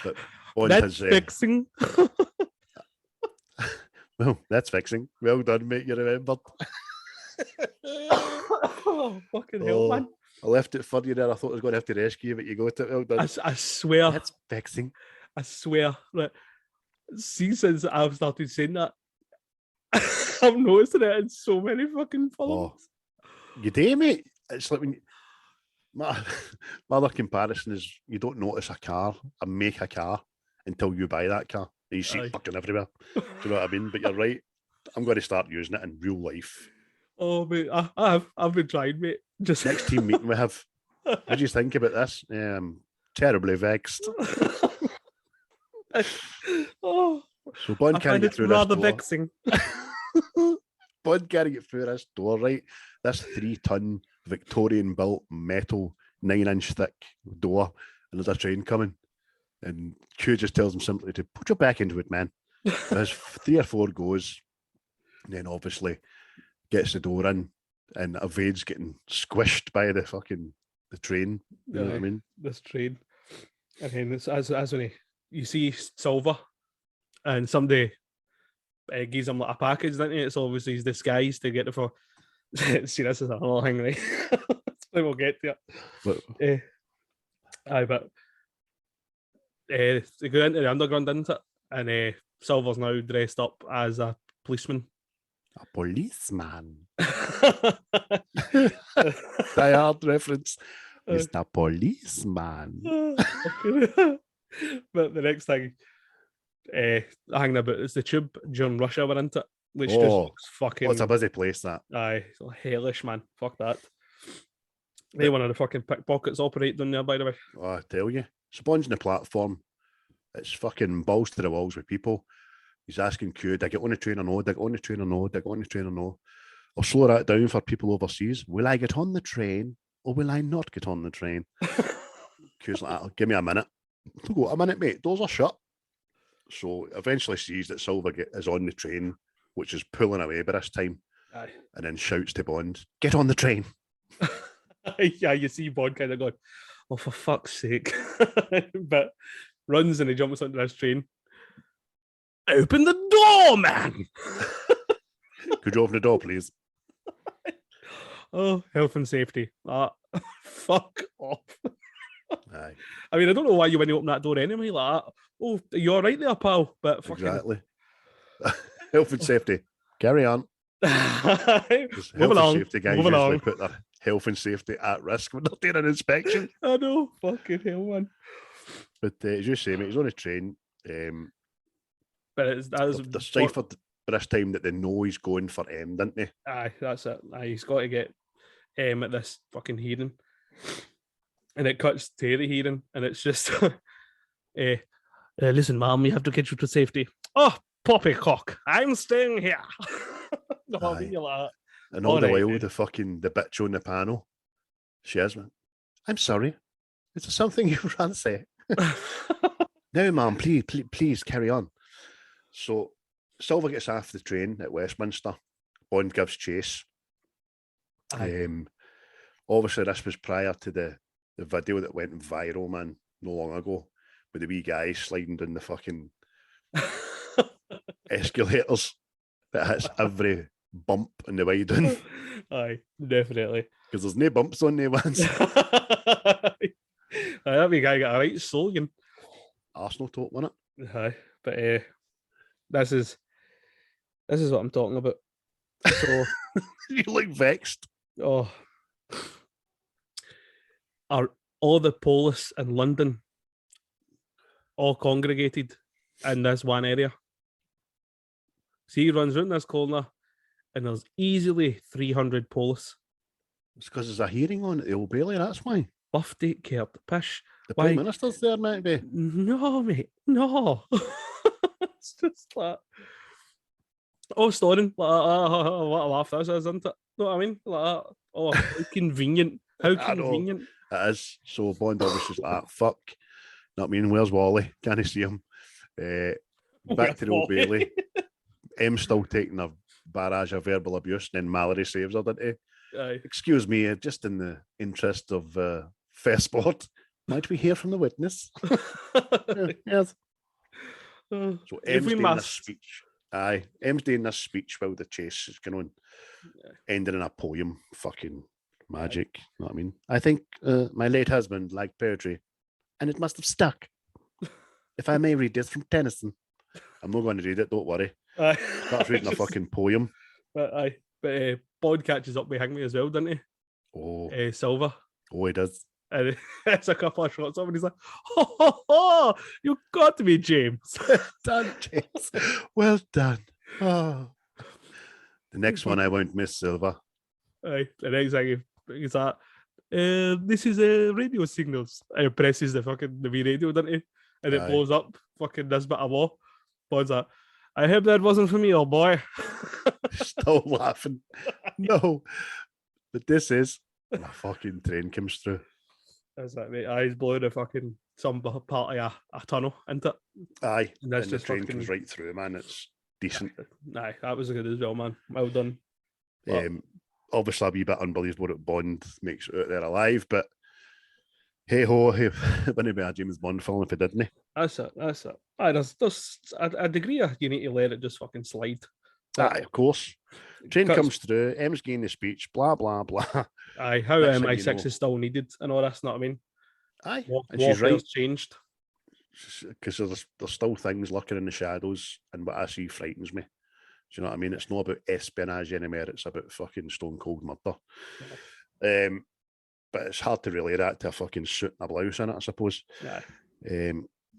But Bond that's has... fixing. Well, that's fixing. Well done, mate. You remembered. Oh, fucking hell, man. I left it for you there. I thought I was going to have to rescue you, but you got it. Well done. I swear. That's fixing. I swear. Right. See, since I've started saying that, I've noticed it in so many fucking films. You do, mate. It's like when my other comparison is you don't notice a car and make a car until you buy that car. And you see it fucking everywhere. Do you know what I mean? But you're right. I'm going to start using it in real life. Oh, mate, I've been trying, mate. Just next team meeting we have. What do you think about this? I'm terribly vexed. Oh, So Bond I can't find get it through rather this door. vexing. Bond can't get through this door, right? This 3-ton Victorian-built metal 9-inch thick door, and there's a train coming. And Q just tells him simply to put your back into it, man. There's 3 or 4 goes, and then obviously gets the door in, and evades getting squished by the train. You know what I mean? This train. And then it's as when you see Silver, and somebody gives him like a package, doesn't it? It's obviously he's disguised to get the for. See, this is another thing, right? We'll get to it. But they go into the underground, didn't it? And Silver's now dressed up as a policeman. A policeman. Die Hard reference. Mr. Policeman. But the next thing hanging about is the tube during rush hour, isn't it? Which just looks fucking... It's a busy place, that. Aye, it's hellish, man. Fuck that. They one of the fucking pickpockets operate down there, by the way. Oh, I tell you. Sponging the platform. It's fucking balls to the walls with people. He's asking Q, did I get on the train or no? Did I get on the train or no? Did I get on the train or no? I'll slow that down for people overseas. Will I get on the train or will I not get on the train? Q's like, give me a minute. Go, a minute, mate. Doors are shut. So eventually sees that Silver is on the train, which is pulling away by this time. Aye. And then shouts to Bond, get on the train. Yeah, you see Bond kind of going, oh, for fuck's sake. But runs and he jumps onto this train. Open the door, man! Could you open the door, please? Oh, health and safety. Fuck off. Aye. I mean, I don't know why you wouldn't open that door anyway. Like, oh, you're all right there, pal. But fucking... Exactly. Health and safety. Carry on. Move along. Safety guys Move usually along. put their health and safety at risk when they're doing an inspection. I know. Fucking hell, man. But as you say, mate, he's on a train. But they're deciphered by this time that they know he's going for M, didn't they? Aye, that's it. Aye, he's got to get M at this fucking hearing. And it cuts to the hearing, and it's just, listen, ma'am, we have to get you to safety. Oh, poppycock, I'm staying here. No, I mean, you're like that. And all the while, the bitch on the panel, she is, man. I'm sorry. Is there something you can't say? No, ma'am, please carry on. So Silver gets off the train at Westminster. Bond gives chase. Obviously, this was prior to the video that went viral, man, no long ago, with the wee guy sliding down the fucking escalators that hits every bump on the way down. Aye, definitely. Because there's no bumps on the ones. That wee guy got a right slogan. Arsenal top, wasn't it? Aye, but this is what I'm talking about. So you look vexed. Oh, are all the police in London all congregated in this one area? See, he runs round this corner, and there's easily 300 police. It's because there's a hearing on at the Old Bailey, that's why. Buffy cared pish. The Prime Minister's there, maybe. No, mate, no. It's just like, oh, Storing, what a laugh this is, isn't it? Know what I mean? Like, oh, how convenient. How convenient. It is. So Bond obviously is like, fuck. Not mean, where's Wally? Can't I see him? Back to the Old Bailey. M's still taking a barrage of verbal abuse, and then Mallory saves her, didn't he? Aye. Excuse me, just in the interest of fair sport, might we hear from the witness? Yes. So M's doing this speech. Aye, M's doing this speech while the chase is going on, ending in a poem. Fucking magic. You know what I mean? I think my late husband liked poetry, and it must have stuck. If I may read this from Tennyson. I'm not going to read it, don't worry. Starts reading a fucking poem. But Bond catches up behind me as well, doesn't he? Oh. Silver. Oh, he does. And it's a couple of shots of him, and he's like, oh, you got me, James. Well done, James. Well done. Oh. The next one I won't miss, Silver. Aye, the next thing he's like, this is radio signals. And he presses the wee radio, doesn't he? And it blows up fucking this bit of wall. Bond's like, I hope that wasn't for me, old boy. Still laughing. No. But this is when a fucking train comes through. That's that, mate. He's blowing a fucking some part of a tunnel into it. Aye. And that's and just the train fucking... comes right through, man. It's decent. Aye, that was good as well, man. Well done. But... obviously, a wee bit unbelievable that Bond makes it out there alive, but hey ho, he wouldn't be a James Bond film if he didn't. That's it. Aye, there's a degree of you need to let it just fucking slide. Aye, of course. Train comes through, M's getting the speech, blah, blah, blah. Aye, how MI6 is still needed and all this, know what I mean? Aye, and she's right. Changed. Because there's still things lurking in the shadows, and what I see frightens me. Do you know what I mean? It's not about espionage anymore, it's about fucking stone cold murder. Yeah. But it's hard to relay that to a fucking suit and a blouse in it, I suppose. Yeah.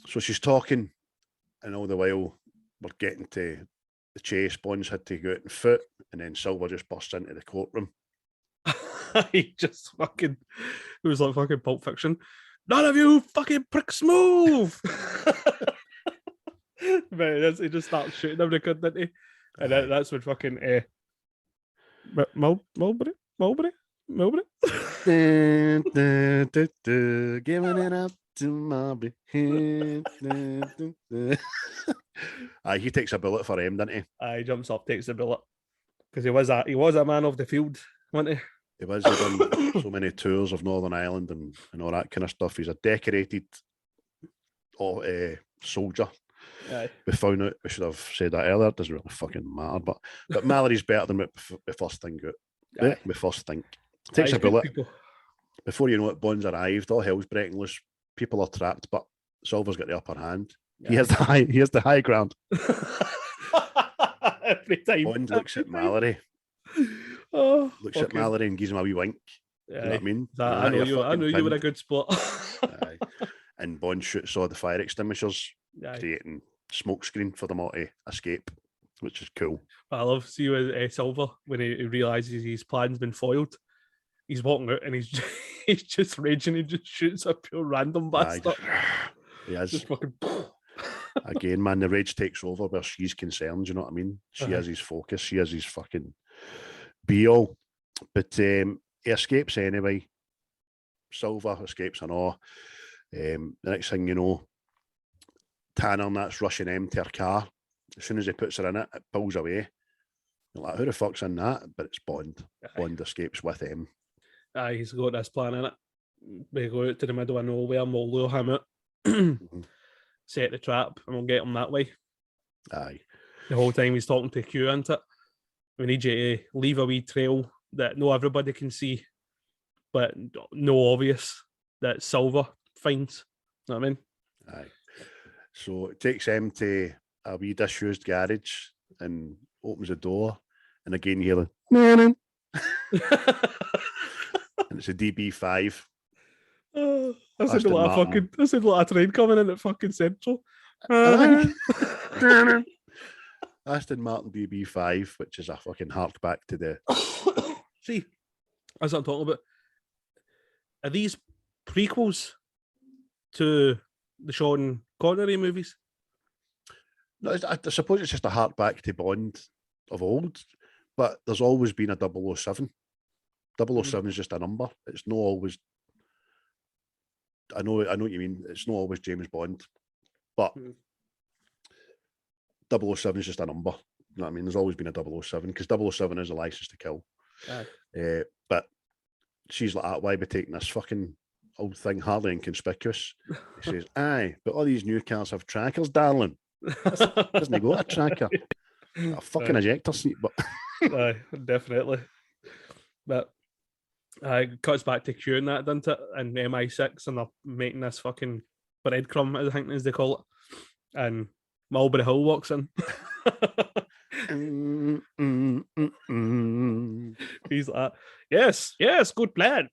So she's talking, and all the while we're getting to the chase. Bond's had to go out on foot, and then Silver just bursts into the courtroom. He just fucking, it was like fucking Pulp Fiction. None of you fucking pricks move. But he just starts shooting them, didn't he? And that's when fucking Mulberry. Giving it up to Marlohe. He takes a bullet for him, doesn't he? He jumps up, takes the bullet. Because he was a man of the field, wasn't he? He was. He's done so many tours of Northern Ireland and all that kind of stuff. He's a decorated soldier. Aye. We found out, we should have said that earlier, it doesn't really fucking matter, but Mallory's better than we first think out. Yeah, we first think. Takes a bullet. Before you know it, Bond's arrived, all hell's breaking loose, people are trapped, but Silver's got the upper hand. Yeah. He has the high ground. Every time. Bond looks at Mallory. Looks at Mallory and gives him a wee wink. You know what I mean? I know you were a good spot. And Bond shoots all the fire extinguishers, creating smoke screen for them all to escape, which is cool. I love see with Silver when he realizes his plan's been foiled. He's walking out and he's just raging. He just shoots a pure random bastard. He is. Just fucking. Again, man, the rage takes over where she's concerned. You know what I mean? She has his focus. She has his fucking be all. But he escapes anyway. Silver escapes and all. The next thing you know, Tanner and that's rushing M to her car. As soon as he puts her in it, it pulls away. You're like, who the fuck's in that? But it's Bond. Bond escapes with M. He's got this plan in it. We go out to the middle of nowhere and we'll lure him out. Set the trap and we'll get him that way. Aye. The whole time he's talking to Q, isn't it? We need you to leave a wee trail that no everybody can see, but no obvious, that Silver finds. You know what I mean? Aye. So it takes him to a wee disused garage and opens the door, and again you hear the and it's a DB5. I said like a train coming in at fucking Central. Aston Martin DB5, which is a fucking hark back to the. See, that's what I'm talking about. Are these prequels to the Sean Connery movies? No, I suppose it's just a hark back to Bond of old, but there's always been a 007. 007 is just a number. It's not always. I know what you mean. It's not always James Bond, but 007 is just a number. You know what I mean? There's always been a 007 because 007 is a license to kill. But she's like, why be taking this fucking old thing hardly inconspicuous? He says, aye, but all these new cars have trackers, darling. Doesn't he got a tracker? A fucking ejector seat, but definitely. But it cuts back to Q and that, doesn't it? And MI6, and they're making this fucking breadcrumb, I think as they call it. And Mulberry Hill walks in. He's like, yes, good plan.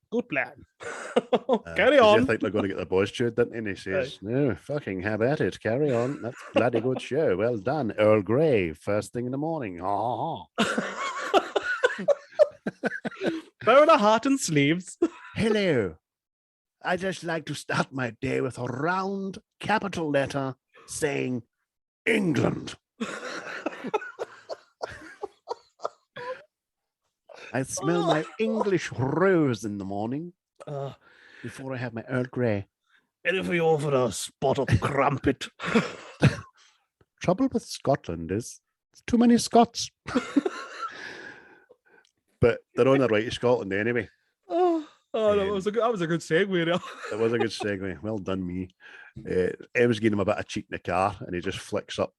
Carry on. I think they're going to get the boys chewed, didn't he? And he says, no, fucking have at it. Carry on. That's a bloody good show. Well done. Earl Grey, first thing in the morning. Powder hat and sleeves. Hello. I just like to start my day with a round capital letter saying England. I smell my English rose in the morning Uh, before I have my Earl Grey. Anything over a spot of crumpet. Trouble with Scotland is too many Scots. But they're on their way to Scotland anyway. That was a good segue there. It was a good segue. Well done, me. Em's giving him a bit of cheek in the car, and he just flicks up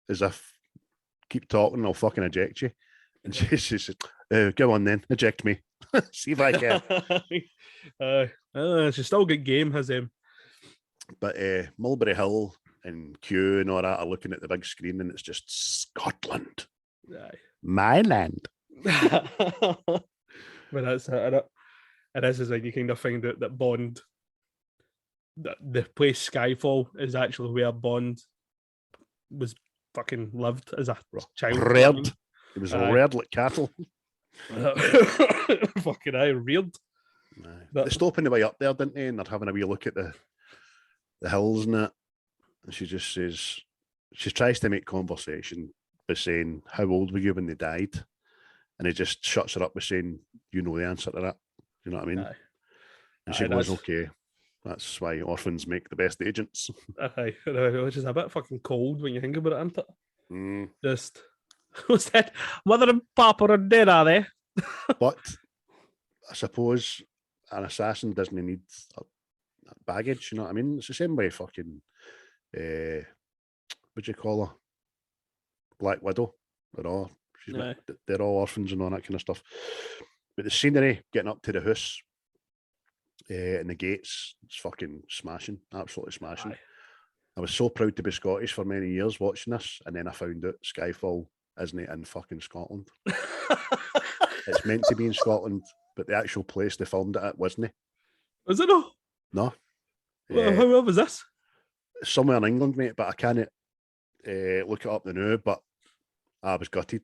as if, keep talking, I'll fucking eject you. And she says, go on then, eject me. See if I can. She's still a good game, has him. But Mulberry Hill and Kew and all that are looking at the big screen, and it's just Scotland. Aye. My land. But that's it. And this is when you kind of find out that Bond, the place Skyfall is actually where Bond was fucking lived as a child. Reared. It was reared like cattle. Fucking reared. They stop on the way up there, didn't they? And they're having a wee look at the hills and that. And she just says, she tries to make conversation by saying, how old were you when they died? And he just shuts her up by saying, you know the answer to that. You know what I mean? Aye. And she goes, okay, that's why orphans make the best agents. Aye, which is a bit fucking cold when you think about it, isn't it? Mm. Just, what's that? Mother and Papa are dead, are they? But I suppose an assassin doesn't need baggage, you know what I mean? It's the same way fucking, what do you call her? Black Widow. They're all orphans and all that kind of stuff. But the scenery, getting up to the house and the gates, it's fucking smashing, absolutely smashing. Aye. I was so proud to be Scottish for many years watching this, and then I found out Skyfall isn't it in fucking Scotland. It's meant to be in Scotland, but the actual place they filmed it at wasn't it? Was it not? No. How was this? Somewhere in England, mate, but I can't look it up now, but I was gutted.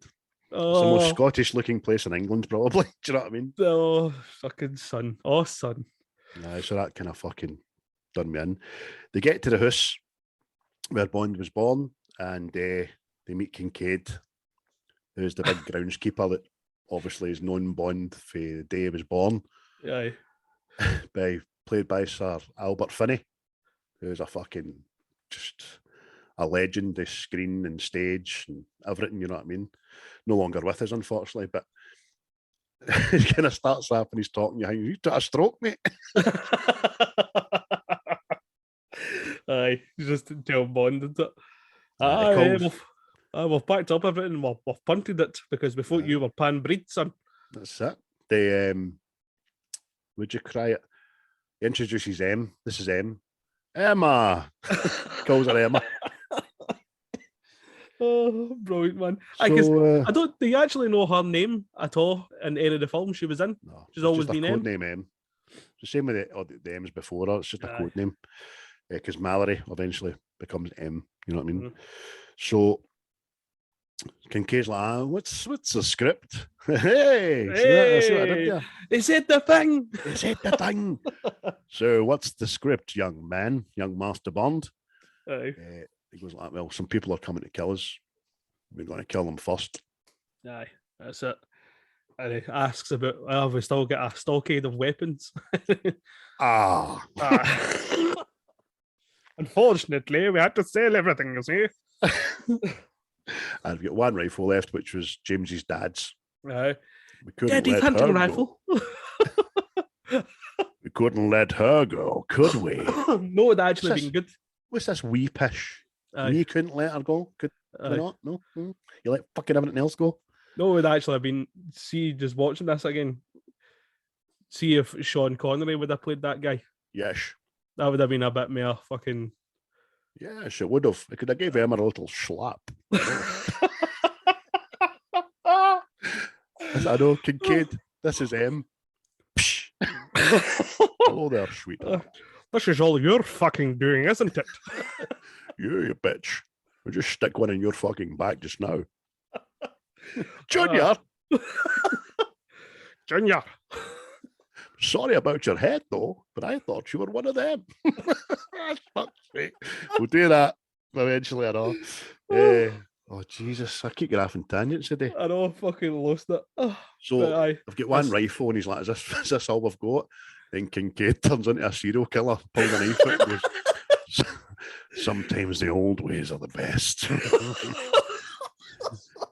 It's the most Scottish looking place in England, probably. Do you know what I mean? Oh, fucking son. Oh, son. So that kind of fucking done me in. They get to the house where Bond was born, and they meet Kincaid, who's the big groundskeeper that obviously is known Bond for the day he was born. Aye. Played by Sir Albert Finney, who's a fucking just a legend of screen and stage and everything, you know what I mean? No longer with us, unfortunately, but he kind of starts off and he's talking, you took a stroke, mate. Aye, just tell Bond, isn't it? We've packed up everything, we've punted it, because we thought you were pan breed, son. That's it. They, would you cry it? He introduces M. This is M. Emma! Calls her Emma. Oh, brilliant, man. I don't. Do you actually know her name at all in any of the films she was in? No, she's always been code name M. It's the same with the M's before her. It's just a code name. Because Mallory eventually becomes M. You know what I mean? Mm-hmm. So Kincaid's like, what's the script? Hey, see what I did there? They said the thing. They said the thing. So what's the script, young man, young Master Bond? He goes like, well, some people are coming to kill us. We're going to kill them first. Aye, that's it. And he asks about, have we still got a stockade of weapons? Unfortunately, we had to sell everything, you see. I've got one rifle left, which was James's dad's. Aye. We couldn't Daddy's hunting rifle. We couldn't let her go, could we? No, it'd actually been good. What's this wee pish? We couldn't let her go? Could we not? No? You let fucking everything else go? No, it would actually have been, see, just watching this again, see if Sean Connery would have played that guy. Yes. That would have been a bit more fucking... Yes, it would have. I could have gave Emma a little slap. I know, Kincaid, this is M. Hello there, sweetheart. This is all you're fucking doing, isn't it? You bitch. We'll just stick one in your fucking back just now. Junior! Junior! Sorry about your head, though, but I thought you were one of them. Fuck's sake. We'll do that eventually, I know. Oh, Jesus. I keep getting off in tangents today. I know, I fucking lost it. Oh, So, I've got one rifle and he's like, is this all we've got? Then Kincaid turns into a serial killer, pulls a knife out and goes, sometimes the old ways are the best.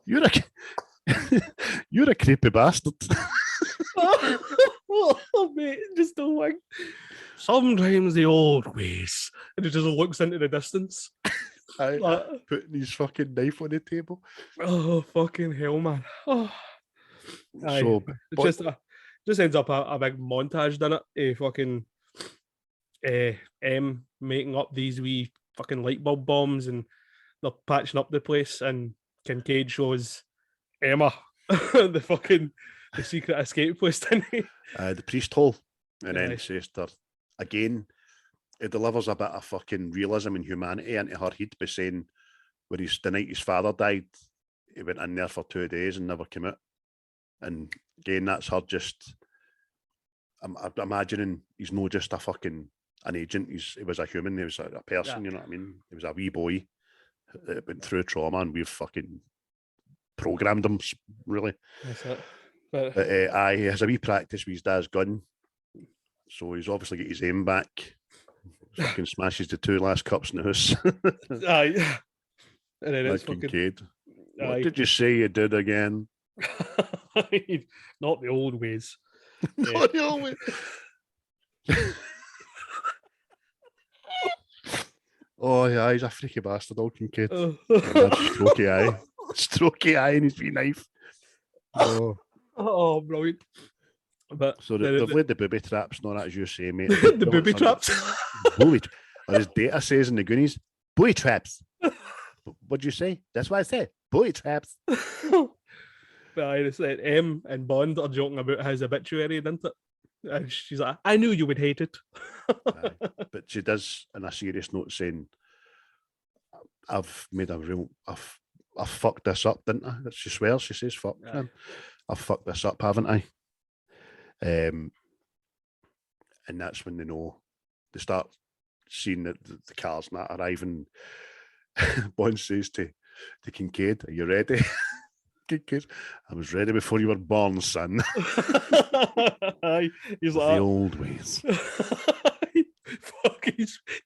You're a creepy bastard. Oh, mate, just don't like. Sometimes the old ways. And he just looks into the distance. Putting his fucking knife on the table. Oh, fucking hell, man. Oh. So, it just ends up a big montage, doesn't it? Fucking M making up these wee fucking light bulb bombs and they're patching up the place, and Kincaid shows Emma the secret escape place, didn't he? The priest hole. And then says to her, again, it delivers a bit of fucking realism and humanity into her head by saying, the night his father died, he went in there for 2 days and never came out. And again, that's her just, I'm imagining he's not just a fucking an agent. He was a human. He was a person. You know what I mean? He was a wee boy that went through trauma, and we've fucking programmed him. Really. That's it. But he has a wee practice with his dad's gun, so he's obviously got his aim back. Fucking smashes the 2 last cups in the house. Aye. And then it's fucking Kid. What did you say you did again? Not the old ways. Not the old ways. Oh yeah, he's a freaky bastard, old Kincaid. Strokey eye. Strokey eye and his wee knife. Oh, brilliant. But so they've laid the booby traps and all that, as you say, mate. The booby traps. Or as Data says in the Goonies, booby traps. What'd you say? That's what I said. Booby traps. But it's like M and Bond are joking about his obituary, isn't it? And she's like, I knew you would hate it. But she does, in a serious note, saying, I've fucked this up, didn't I? She swears, she says, fuck, man. I've fucked this up, haven't I? And that's when they start seeing the cars and that arriving. Bond says to Kincaid, are you ready? Kincaid, I was ready before you were born, son. He's like the old ways.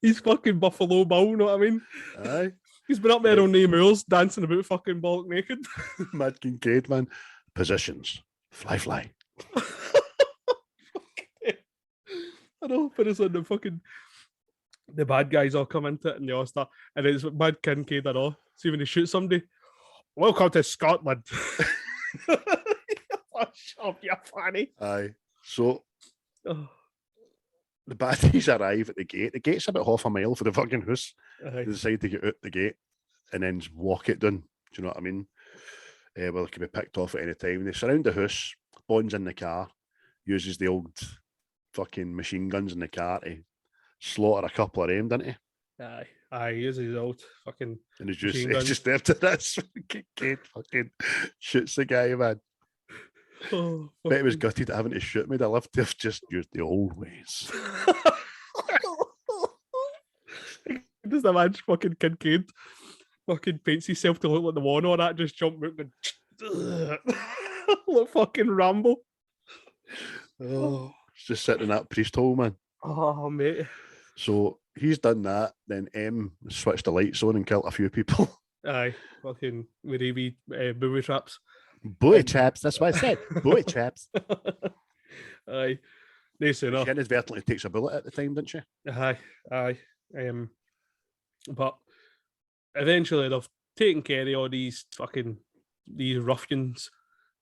He's fucking Buffalo Bill, know what I mean? Aye. He's been up there on the moors dancing about fucking bollock naked. Mad Kincaid, man. Positions. Fly. I know, but it's like the bad guys all come into it and they all start, and it's Mad Kincaid and all. See when they shoot somebody, welcome to Scotland. Oh, shut up, you're funny. Aye. So the baddies arrive at the gate. The gate's about half a mile for the fucking house. They decide to get out the gate and then walk it down. Do you know what I mean? Well, it can be picked off at any time. They surround the house. Bond's in the car, uses the old fucking machine guns in the car to slaughter a couple of them, doesn't he? Aye, he uses his old fucking. And he's just after this. Kid fucking shoots the guy, man. Oh, Bet he was gutted at having to shoot me. I'd love to have just used the old ways. Just imagine fucking Kincaid fucking paints himself to look like the one or that, just jump out and look fucking Rambo. Oh, it's just sitting in that priest hole, man. Oh, mate. So he's done that. Then M switched the lights on and killed a few people. Aye, fucking with wee booby traps. Booby traps, that's what I said. Booby traps. Aye. Nice enough. She inadvertently takes a bullet at the time, didn't she? Aye. But eventually they've taken care of all these ruffians.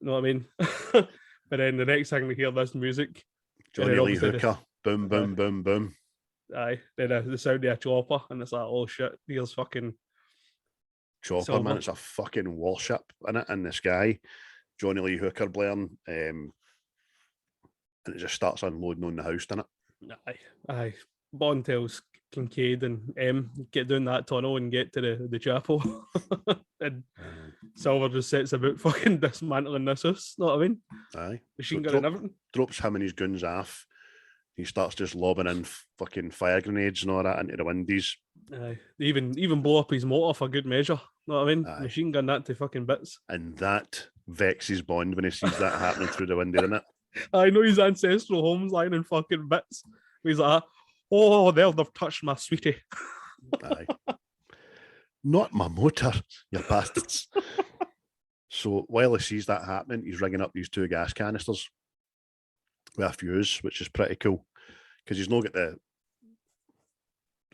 You know what I mean? But then the next thing we hear this music. Johnny Lee Hooker. Boom, boom, boom, boom. Aye. Then the sound of a chopper, and it's like, oh shit, here's fucking chopper, Silver. Man. It's a fucking warship in the sky. Johnny Lee Hooker blaring, and it just starts unloading on the house, doesn't it? Aye. Bond tells Kincaid and M get down that tunnel and get to the chapel. And Silver just sets about fucking dismantling this house, know what I mean? Aye. Machine gun and everything. Drops him and his guns off. He starts just lobbing in fucking fire grenades and all that into the windies. Aye. They even blow up his motor for good measure. Know what I mean? Aye. Machine gun that to fucking bits. And that vexes Bond when he sees that happening through the window, doesn't it? I know his ancestral home's lying in fucking bits. He's like, oh, they've touched my sweetie. Aye. Not my motor, you bastards. So while he sees that happening, he's rigging up these 2 gas canisters with a fuse, which is pretty cool because he's not got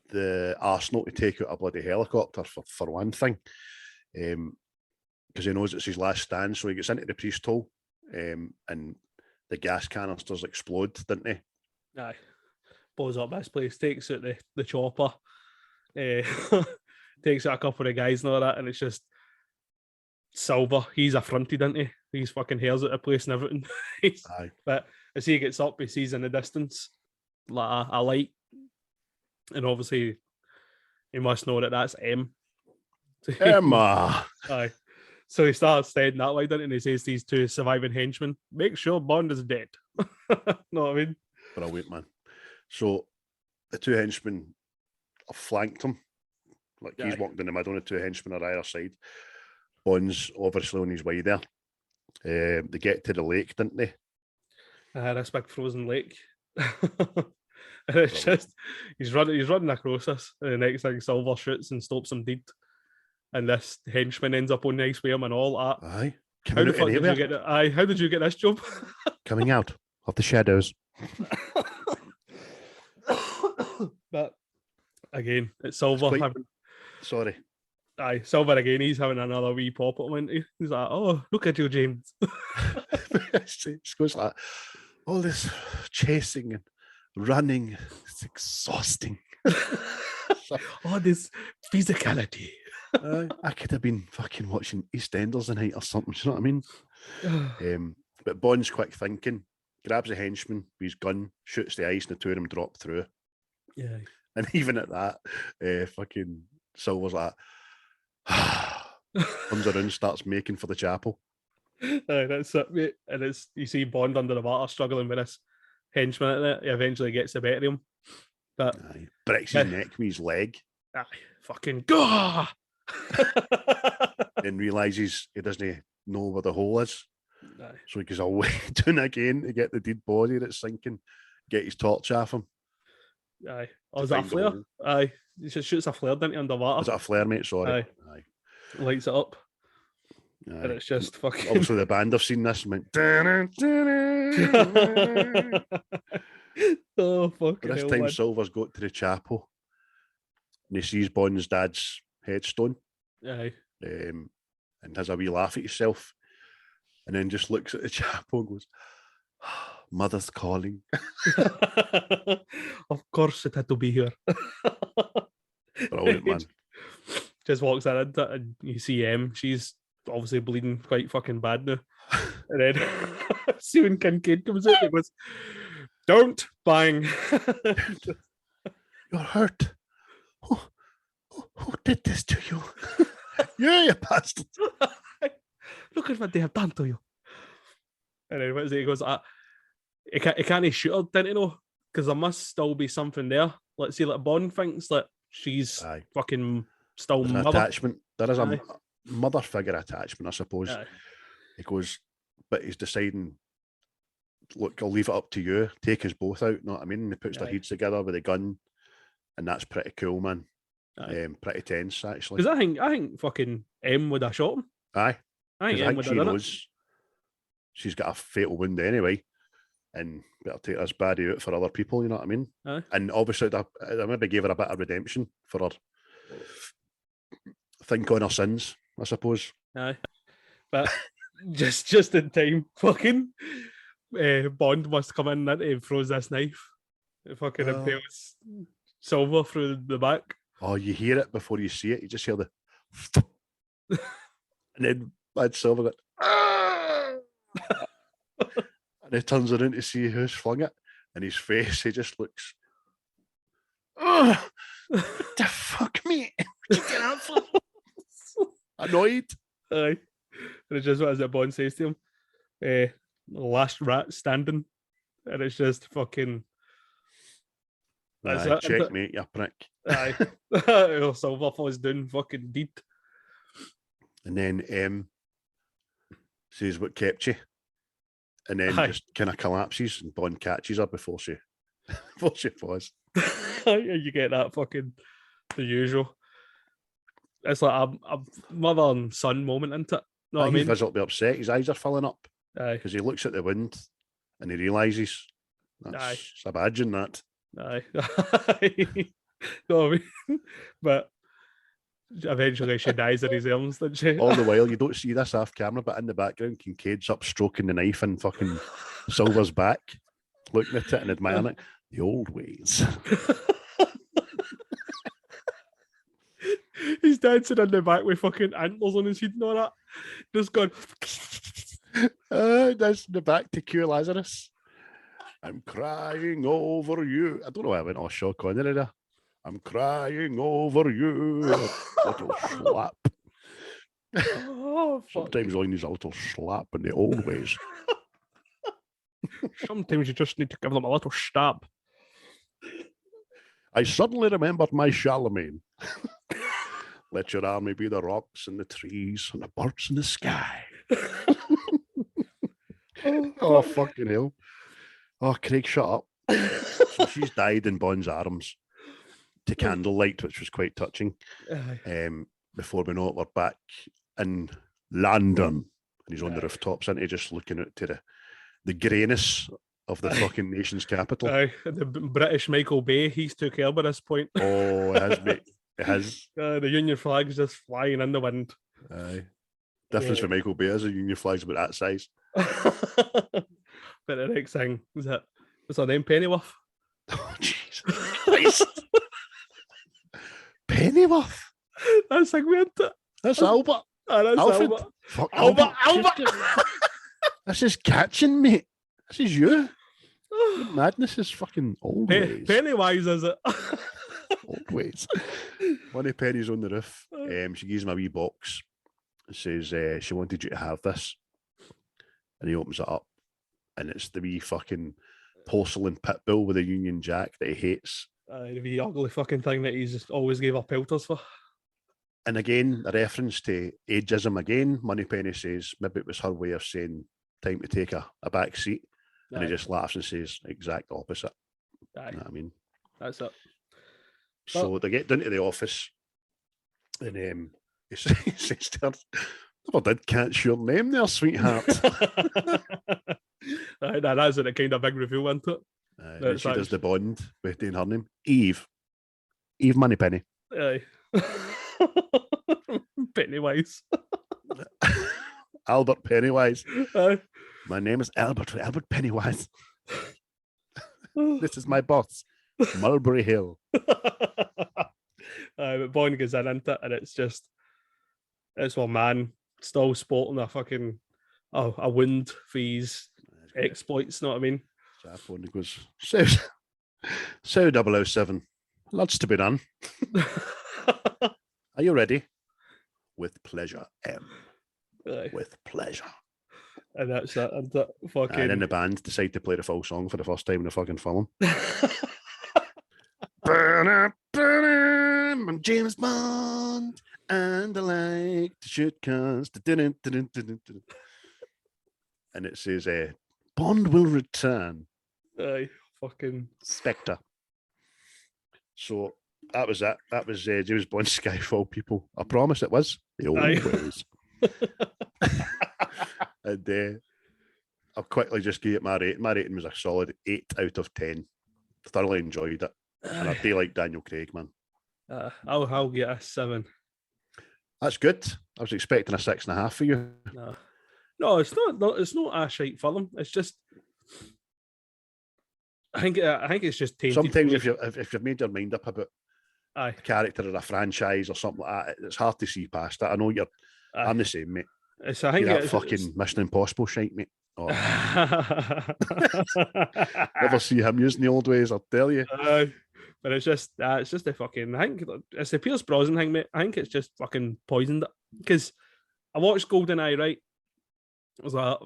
the arsenal to take out a bloody helicopter for one thing, because he knows it's his last stand. So he gets into the priest hole, and the gas canisters explode, didn't they? Aye. Blows up this place, takes out the chopper, takes out a couple of guys and all that, and it's just Silver. He's affronted, isn't he? He's fucking hairs at the place and everything. Aye. But as he gets up, he sees in the distance like a light, and obviously he must know that that's M. Emma. Aye. So he starts saying that way, doesn't he? And he says to these 2 surviving henchmen, make sure Bond is dead. Know what I mean? Brilliant, man. So the 2 henchmen have flanked him. Like he's walked in the middle and the 2 henchmen are either side. Bond's obviously on his way there. They get to the lake, didn't they? This big frozen lake. And it's just he's running across us, and the next thing Silver shoots and stops him dead. And this henchman ends up on the ice with him and all that. Aye. How the fuck did you get that? Aye, how did you get this job? Coming out of the shadows. But again, it's Silver having. Sorry. Aye, Silver again. He's having another wee pop at him, isn't he? He's like, "Oh, look at you, James." It goes like all this chasing and running. It's exhausting. All this physicality. I could have been fucking watching EastEnders tonight or something. Do you know what I mean? But Bond's quick thinking, grabs a henchman with his gun, shoots the ice, and the 2 of them drop through. Yeah. And even at that, fucking Silver's like, comes around, starts making for the chapel. That's it, mate. And it's you see Bond under the water struggling with this henchman in it. He eventually gets the better of him. But breaks his neck with his leg. Fucking go! Then realises he doesn't know where the hole is. Aye. So he goes away down again to get the dead body that's sinking, get his torch off him. Aye. Oh, is that a flare? Aye. He just shoots a flare, didn't he, underwater? Is that a flare, mate? Sorry. Aye. Lights it up. Aye. And it's just fucking... Obviously the band have seen this and went... Oh, fucking This hell, time man. Silver's got to the chapel and he sees Bond's dad's headstone. Aye. And has a wee laugh at himself and then just looks at the chapel and goes, Mother's calling. Of course it had to be here. Brilliant, man. Just walks in into it and you see she's obviously bleeding quite fucking bad now. And then see when Kincaid comes out, he goes, don't bang. You're hurt. Who did this to you? You bastard. Look at what they have done to you. And then what is it? He goes, he can't shoot her, didn't he know? Because there must still be something there. Let's see, like Bond thinks that she's fucking still There's an mother. attachment. There is a mother figure attachment, I suppose. Aye. He goes, but he's deciding, look, I'll leave it up to you. Take us both out, know what I mean? And he puts their heads together with a gun, and that's pretty cool, man. Pretty tense, actually. Because I think fucking M would have shot him. Aye. I think she knows she's got a fatal wound anyway, and better take this baddie out for other people, you know what I mean? Aye. And obviously, I maybe gave her a bit of redemption for her think on her sins, I suppose. Aye. But just in time, fucking Bond must come in and throws this knife. It fucking impales Silver through the back. Oh, you hear it before you see it. You just hear the and then Bad Silver goes, and he turns around to see who's flung it, and his face, he just looks, the fuck, mate? Annoyed. Aye. And it's just what is it Bond says to him? Last rat standing. And it's just fucking... Checkmate, you prick. Aye. Silver falls down fucking dead. And then M says, "What kept you?" And then just kind of collapses, and Bond catches her before she falls. You get that fucking the usual. It's like a mother and son moment, isn't it? Know what I mean? He's visibly upset. His eyes are filling up Aye. because he looks at the wind and he realises that's a badge in that. Aye. Know what I mean? But eventually she dies in his arms, doesn't she? All the while, you don't see this off camera, but in the background, Kincaid's up stroking the knife and fucking Silver's back, looking at it and admiring it. The old ways. He's dancing in the back with fucking antlers on his head and all that. Just going. That's in the back to cure Lazarus. I'm crying over you. I don't know why I went all Sean Connery there. I'm crying over you. Little slap. Oh, fuck. Sometimes all you need is a little slap in the old ways. Sometimes you just need to give them a little stab. I suddenly remembered my Charlemagne. Let your army be the rocks and the trees and the birds in the sky. Oh, fucking hell. Oh, Craig, shut up. So she's died in Bond's arms to candlelight, which was quite touching. Before we know it, we're back in London. And he's on the rooftops, and he's just looking out to the greyness of the fucking nation's capital. The British Michael Bay, he's took care by this point. Oh, it has, mate. It has. The Union flag's just flying in the wind. Aye. Difference for Michael Bay is a Union flag's about that size. But the next thing was that, what's her name? Pennyworth. Oh, Jesus Christ. Pennyworth? That's like weird. That's Albert. Oh, that's Alfred. Albert. Fuck, Albert. This is catching, mate. This is you. Madness is fucking old ways. Pennywise, is it? Old ways. One of Penny's on the roof. She gives him a wee box. It says she wanted you to have this. And he opens it up. And it's the wee fucking porcelain pit bull with a Union Jack that he hates. The wee ugly fucking thing that he's just always gave up pelters for. And again, a reference to ageism again. Moneypenny says maybe it was her way of saying time to take a back seat. And he just laughs and says exact opposite. Aye. You know what I mean? That's it. So they get down to the office and he says to her, "Never did catch your name there, sweetheart." That's a kind of big reveal, isn't it? And she does the Bond with doing her name. Eve Moneypenny. Aye. Pennywise. Albert Pennywise. Aye. My name is Albert Pennywise. This is my boss, Mulberry Hill. But Bond goes in, into it, and it's one man still sporting a fucking a wound for his exploits, know what I mean? Bond goes, so 007, lots to be done. Are you ready? With pleasure, M. Aye. With pleasure. And that's it. And that fucking... And then the band decide to play the full song for the first time in the fucking film. I'm James Bond, and I like to shoot guns. And it says, Bond will return. Aye, fucking Spectre. So that was it. That was James Bond's Skyfall, people. I promise it was. The old ways. And I'll quickly just give it my rating. My rating was a solid 8 out of 10. Thoroughly enjoyed it. And I do like Daniel Craig, man. I'll get a 7. That's good. I was expecting a 6.5 for you. No, it's not. It's not a shite for them. It's just, I think it's just tainted. Sometimes if you've made your mind up about a character or a franchise or something like that, it's hard to see past it. I know I'm the same, mate. I think that fucking Mission Impossible shite, mate. Oh. Never see him using the old ways, I'll tell you. But it's just a fucking. I think it's the Pierce Brosnan thing, mate. I think it's just fucking poisoned it. Because I watched GoldenEye, right? I was like,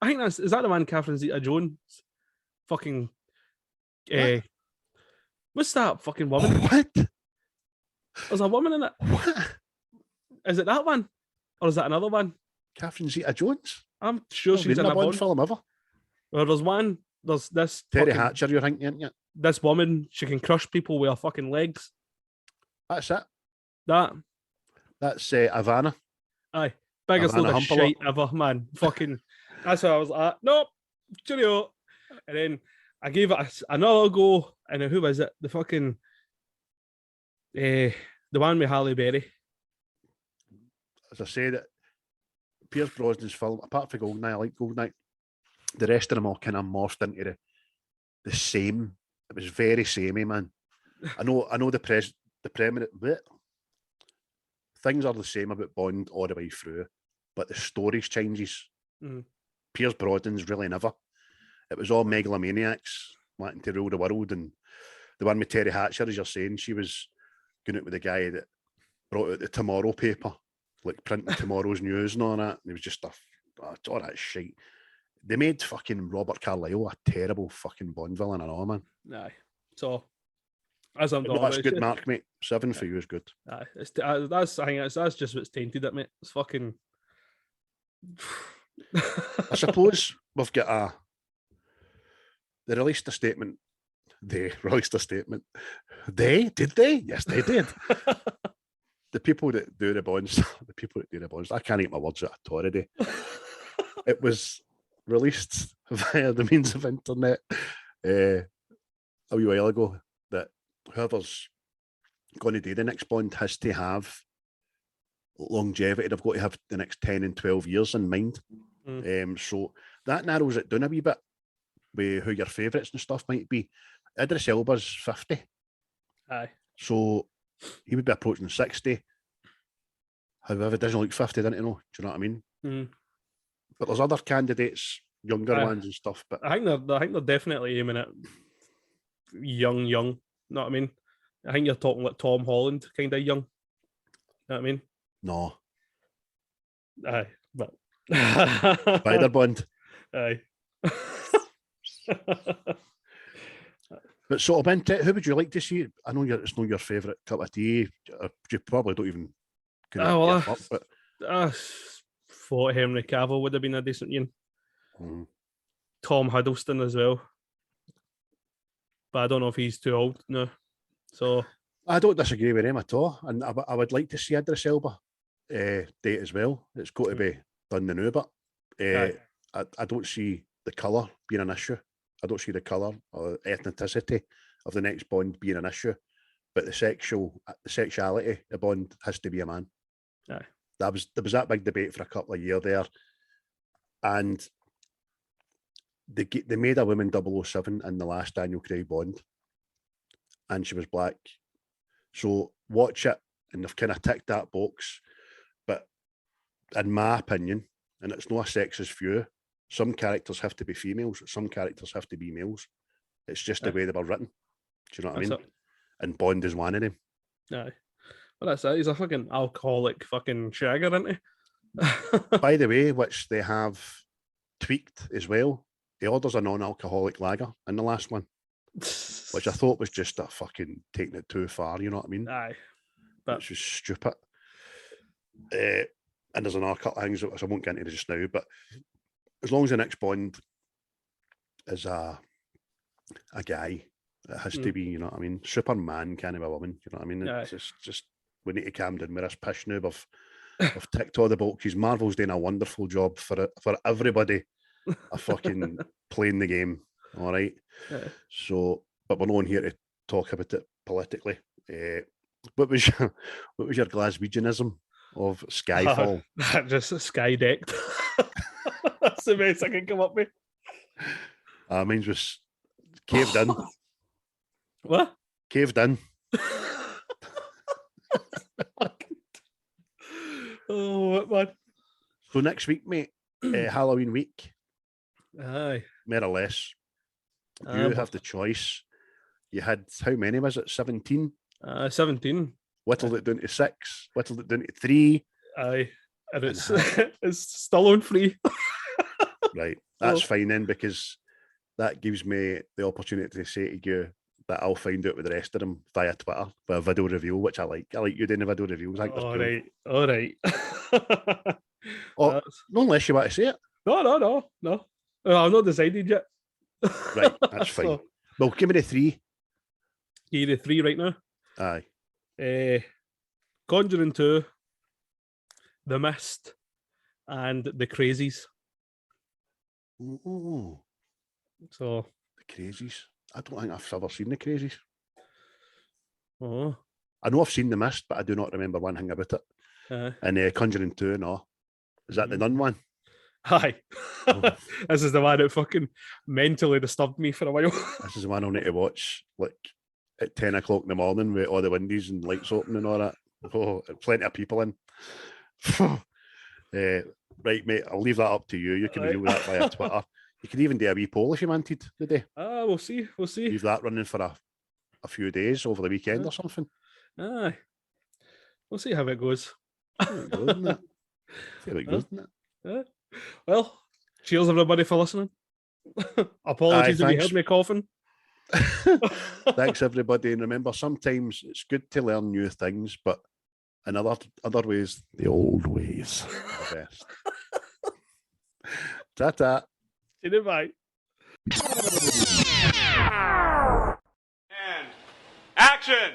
I think is that the one Catherine Zeta-Jones? Fucking. What's that fucking woman? What? There's a woman in it. What? Is it that one? Or is that another one? Catherine Zeta-Jones. I'm sure she's in a Bond film ever. Well, there's this Terry fucking, Hatcher, you're thinking, aren't you? this woman, she can crush people with her fucking legs. That's it. That's Havana. Aye. Biggest Havana load of Humpalot. shite ever, man. Fucking, that's how I was like, nope, cheerio. And then I gave it another go, and then who was it? The fucking, the one with Halle Berry. As I said, Pierce Brosnan's film, apart from Goldeneye, I like Goldeneye. The rest of them all kind of morphed into the same. It was very samey, man. I know the preeminent bit. Things are the same about Bond all the way through, but the stories changes. Pierce Brosnan's really never. It was all megalomaniacs wanting to rule the world, and the one with Terry Hatcher, as you're saying, she was going out with the guy that brought out the Tomorrow paper, like printing tomorrow's news and all that. And it was just all that shit. They made fucking Robert Carlyle a terrible fucking Bond villain and all, man. Aye. So, as I'm talking that's good, Mark, mate. 7 for you is good. Aye. That's just what's tainted it, mate. It's fucking. I suppose we've got They released a statement. They released a statement. Did they? Yes, they did. The people that do the Bonds, I can't eat my words out already. It was released via the means of internet a wee while ago that whoever's going to do the next Bond has to have longevity. They've got to have the next 10 and 12 years in mind. So that narrows it down a wee bit with who your favourites and stuff might be. Idris Elba's 50. Aye. So he would be approaching 60. However, it doesn't look 50, doesn't it? Do you know what I mean? But there's other candidates, younger ones and stuff. But I think they're definitely aiming at young. You know what I mean? I think you're talking like Tom Holland, kind of young. You know what I mean? No. Aye, but Spider Bond. Aye. But sort of, who would you like to see? I know it's not your favourite cup of tea. You probably don't even. But thought Henry Cavill would have been a decent one. Tom Hiddleston as well, but I don't know if he's too old now. So I don't disagree with him at all, and I would like to see Idris Elba date as well. It's got to be done the new, but I don't see the colour being an issue. I don't see the colour or ethnicity of the next Bond being an issue, but the sexuality of Bond has to be a man. Aye. There was that big debate for a couple of years there, and they made a woman 007 in the last Daniel Craig Bond, and she was black. So watch it, and they've kind of ticked that box. But in my opinion, and it's not a sexist view, some characters have to be females, some characters have to be males. It's just the way they were written. Do you know what I mean? And Bond is one of them. Aye. Well, that's it. He's a fucking alcoholic fucking shagger, isn't he? By the way, which they have tweaked as well, he orders a non-alcoholic lager in the last one, which I thought was just a fucking taking it too far, you know what I mean? Aye. Which was stupid. And there's another couple of things which I won't get into just now, but as long as the next Bond is a guy, it has to be, you know what I mean? Superman can't be a woman, you know what I mean? It's just we need to calm down with this pish now. I've ticked all the boxes. Marvel's doing a wonderful job for everybody fucking playing the game, all right? So, but we're not on here to talk about it politically. What was your Glaswegianism of Skyfall? Just sky decked. That's the best I can come up with. Mine was caved in. What? Caved in. Oh, what, man? So next week, mate, Halloween week. Aye. More or less. You have the choice. You had, how many was it? 17? 17. Whittled it down to 6. Whittled it down to 3. Aye. And it's still on 3. Right. That's fine then, because that gives me the opportunity to say to you, that I'll find out with the rest of them via Twitter with a video review, which I like. I like you doing the video reviews. I think All they're right, all right. Oh, not unless you want to say it. No. I've not decided yet. Right, that's fine. So, Well, give me the 3. give you the 3 right now. Aye. Conjuring 2, The Mist, and The Crazies. Ooh, So, the Crazies. I don't think I've ever seen the Crazies. oh, I know I've seen The Mist, but I do not remember one thing about it. And Conjuring 2, no. Is that the nun one? hi. Oh. This is the one that fucking mentally disturbed me for a while. This is the one I'll need to watch, like, at 10 o'clock in the morning with all the windows and lights open and all that. Oh, plenty of people in. Right, mate, I'll leave that up to you. You can review that via Twitter. You can even do a wee poll if you wanted today. We'll see. Leave that running for a few days over the weekend or something. Aye. We'll see how it goes. See how it goes, isn't it? See how it goes, isn't it? Well, cheers everybody for listening. Apologies if you heard me coughing. Thanks everybody, and remember, sometimes it's good to learn new things, but in other ways, the old ways are best. Ta-ta. See you, bye. And action!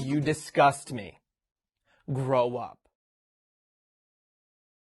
You disgust me. Grow up.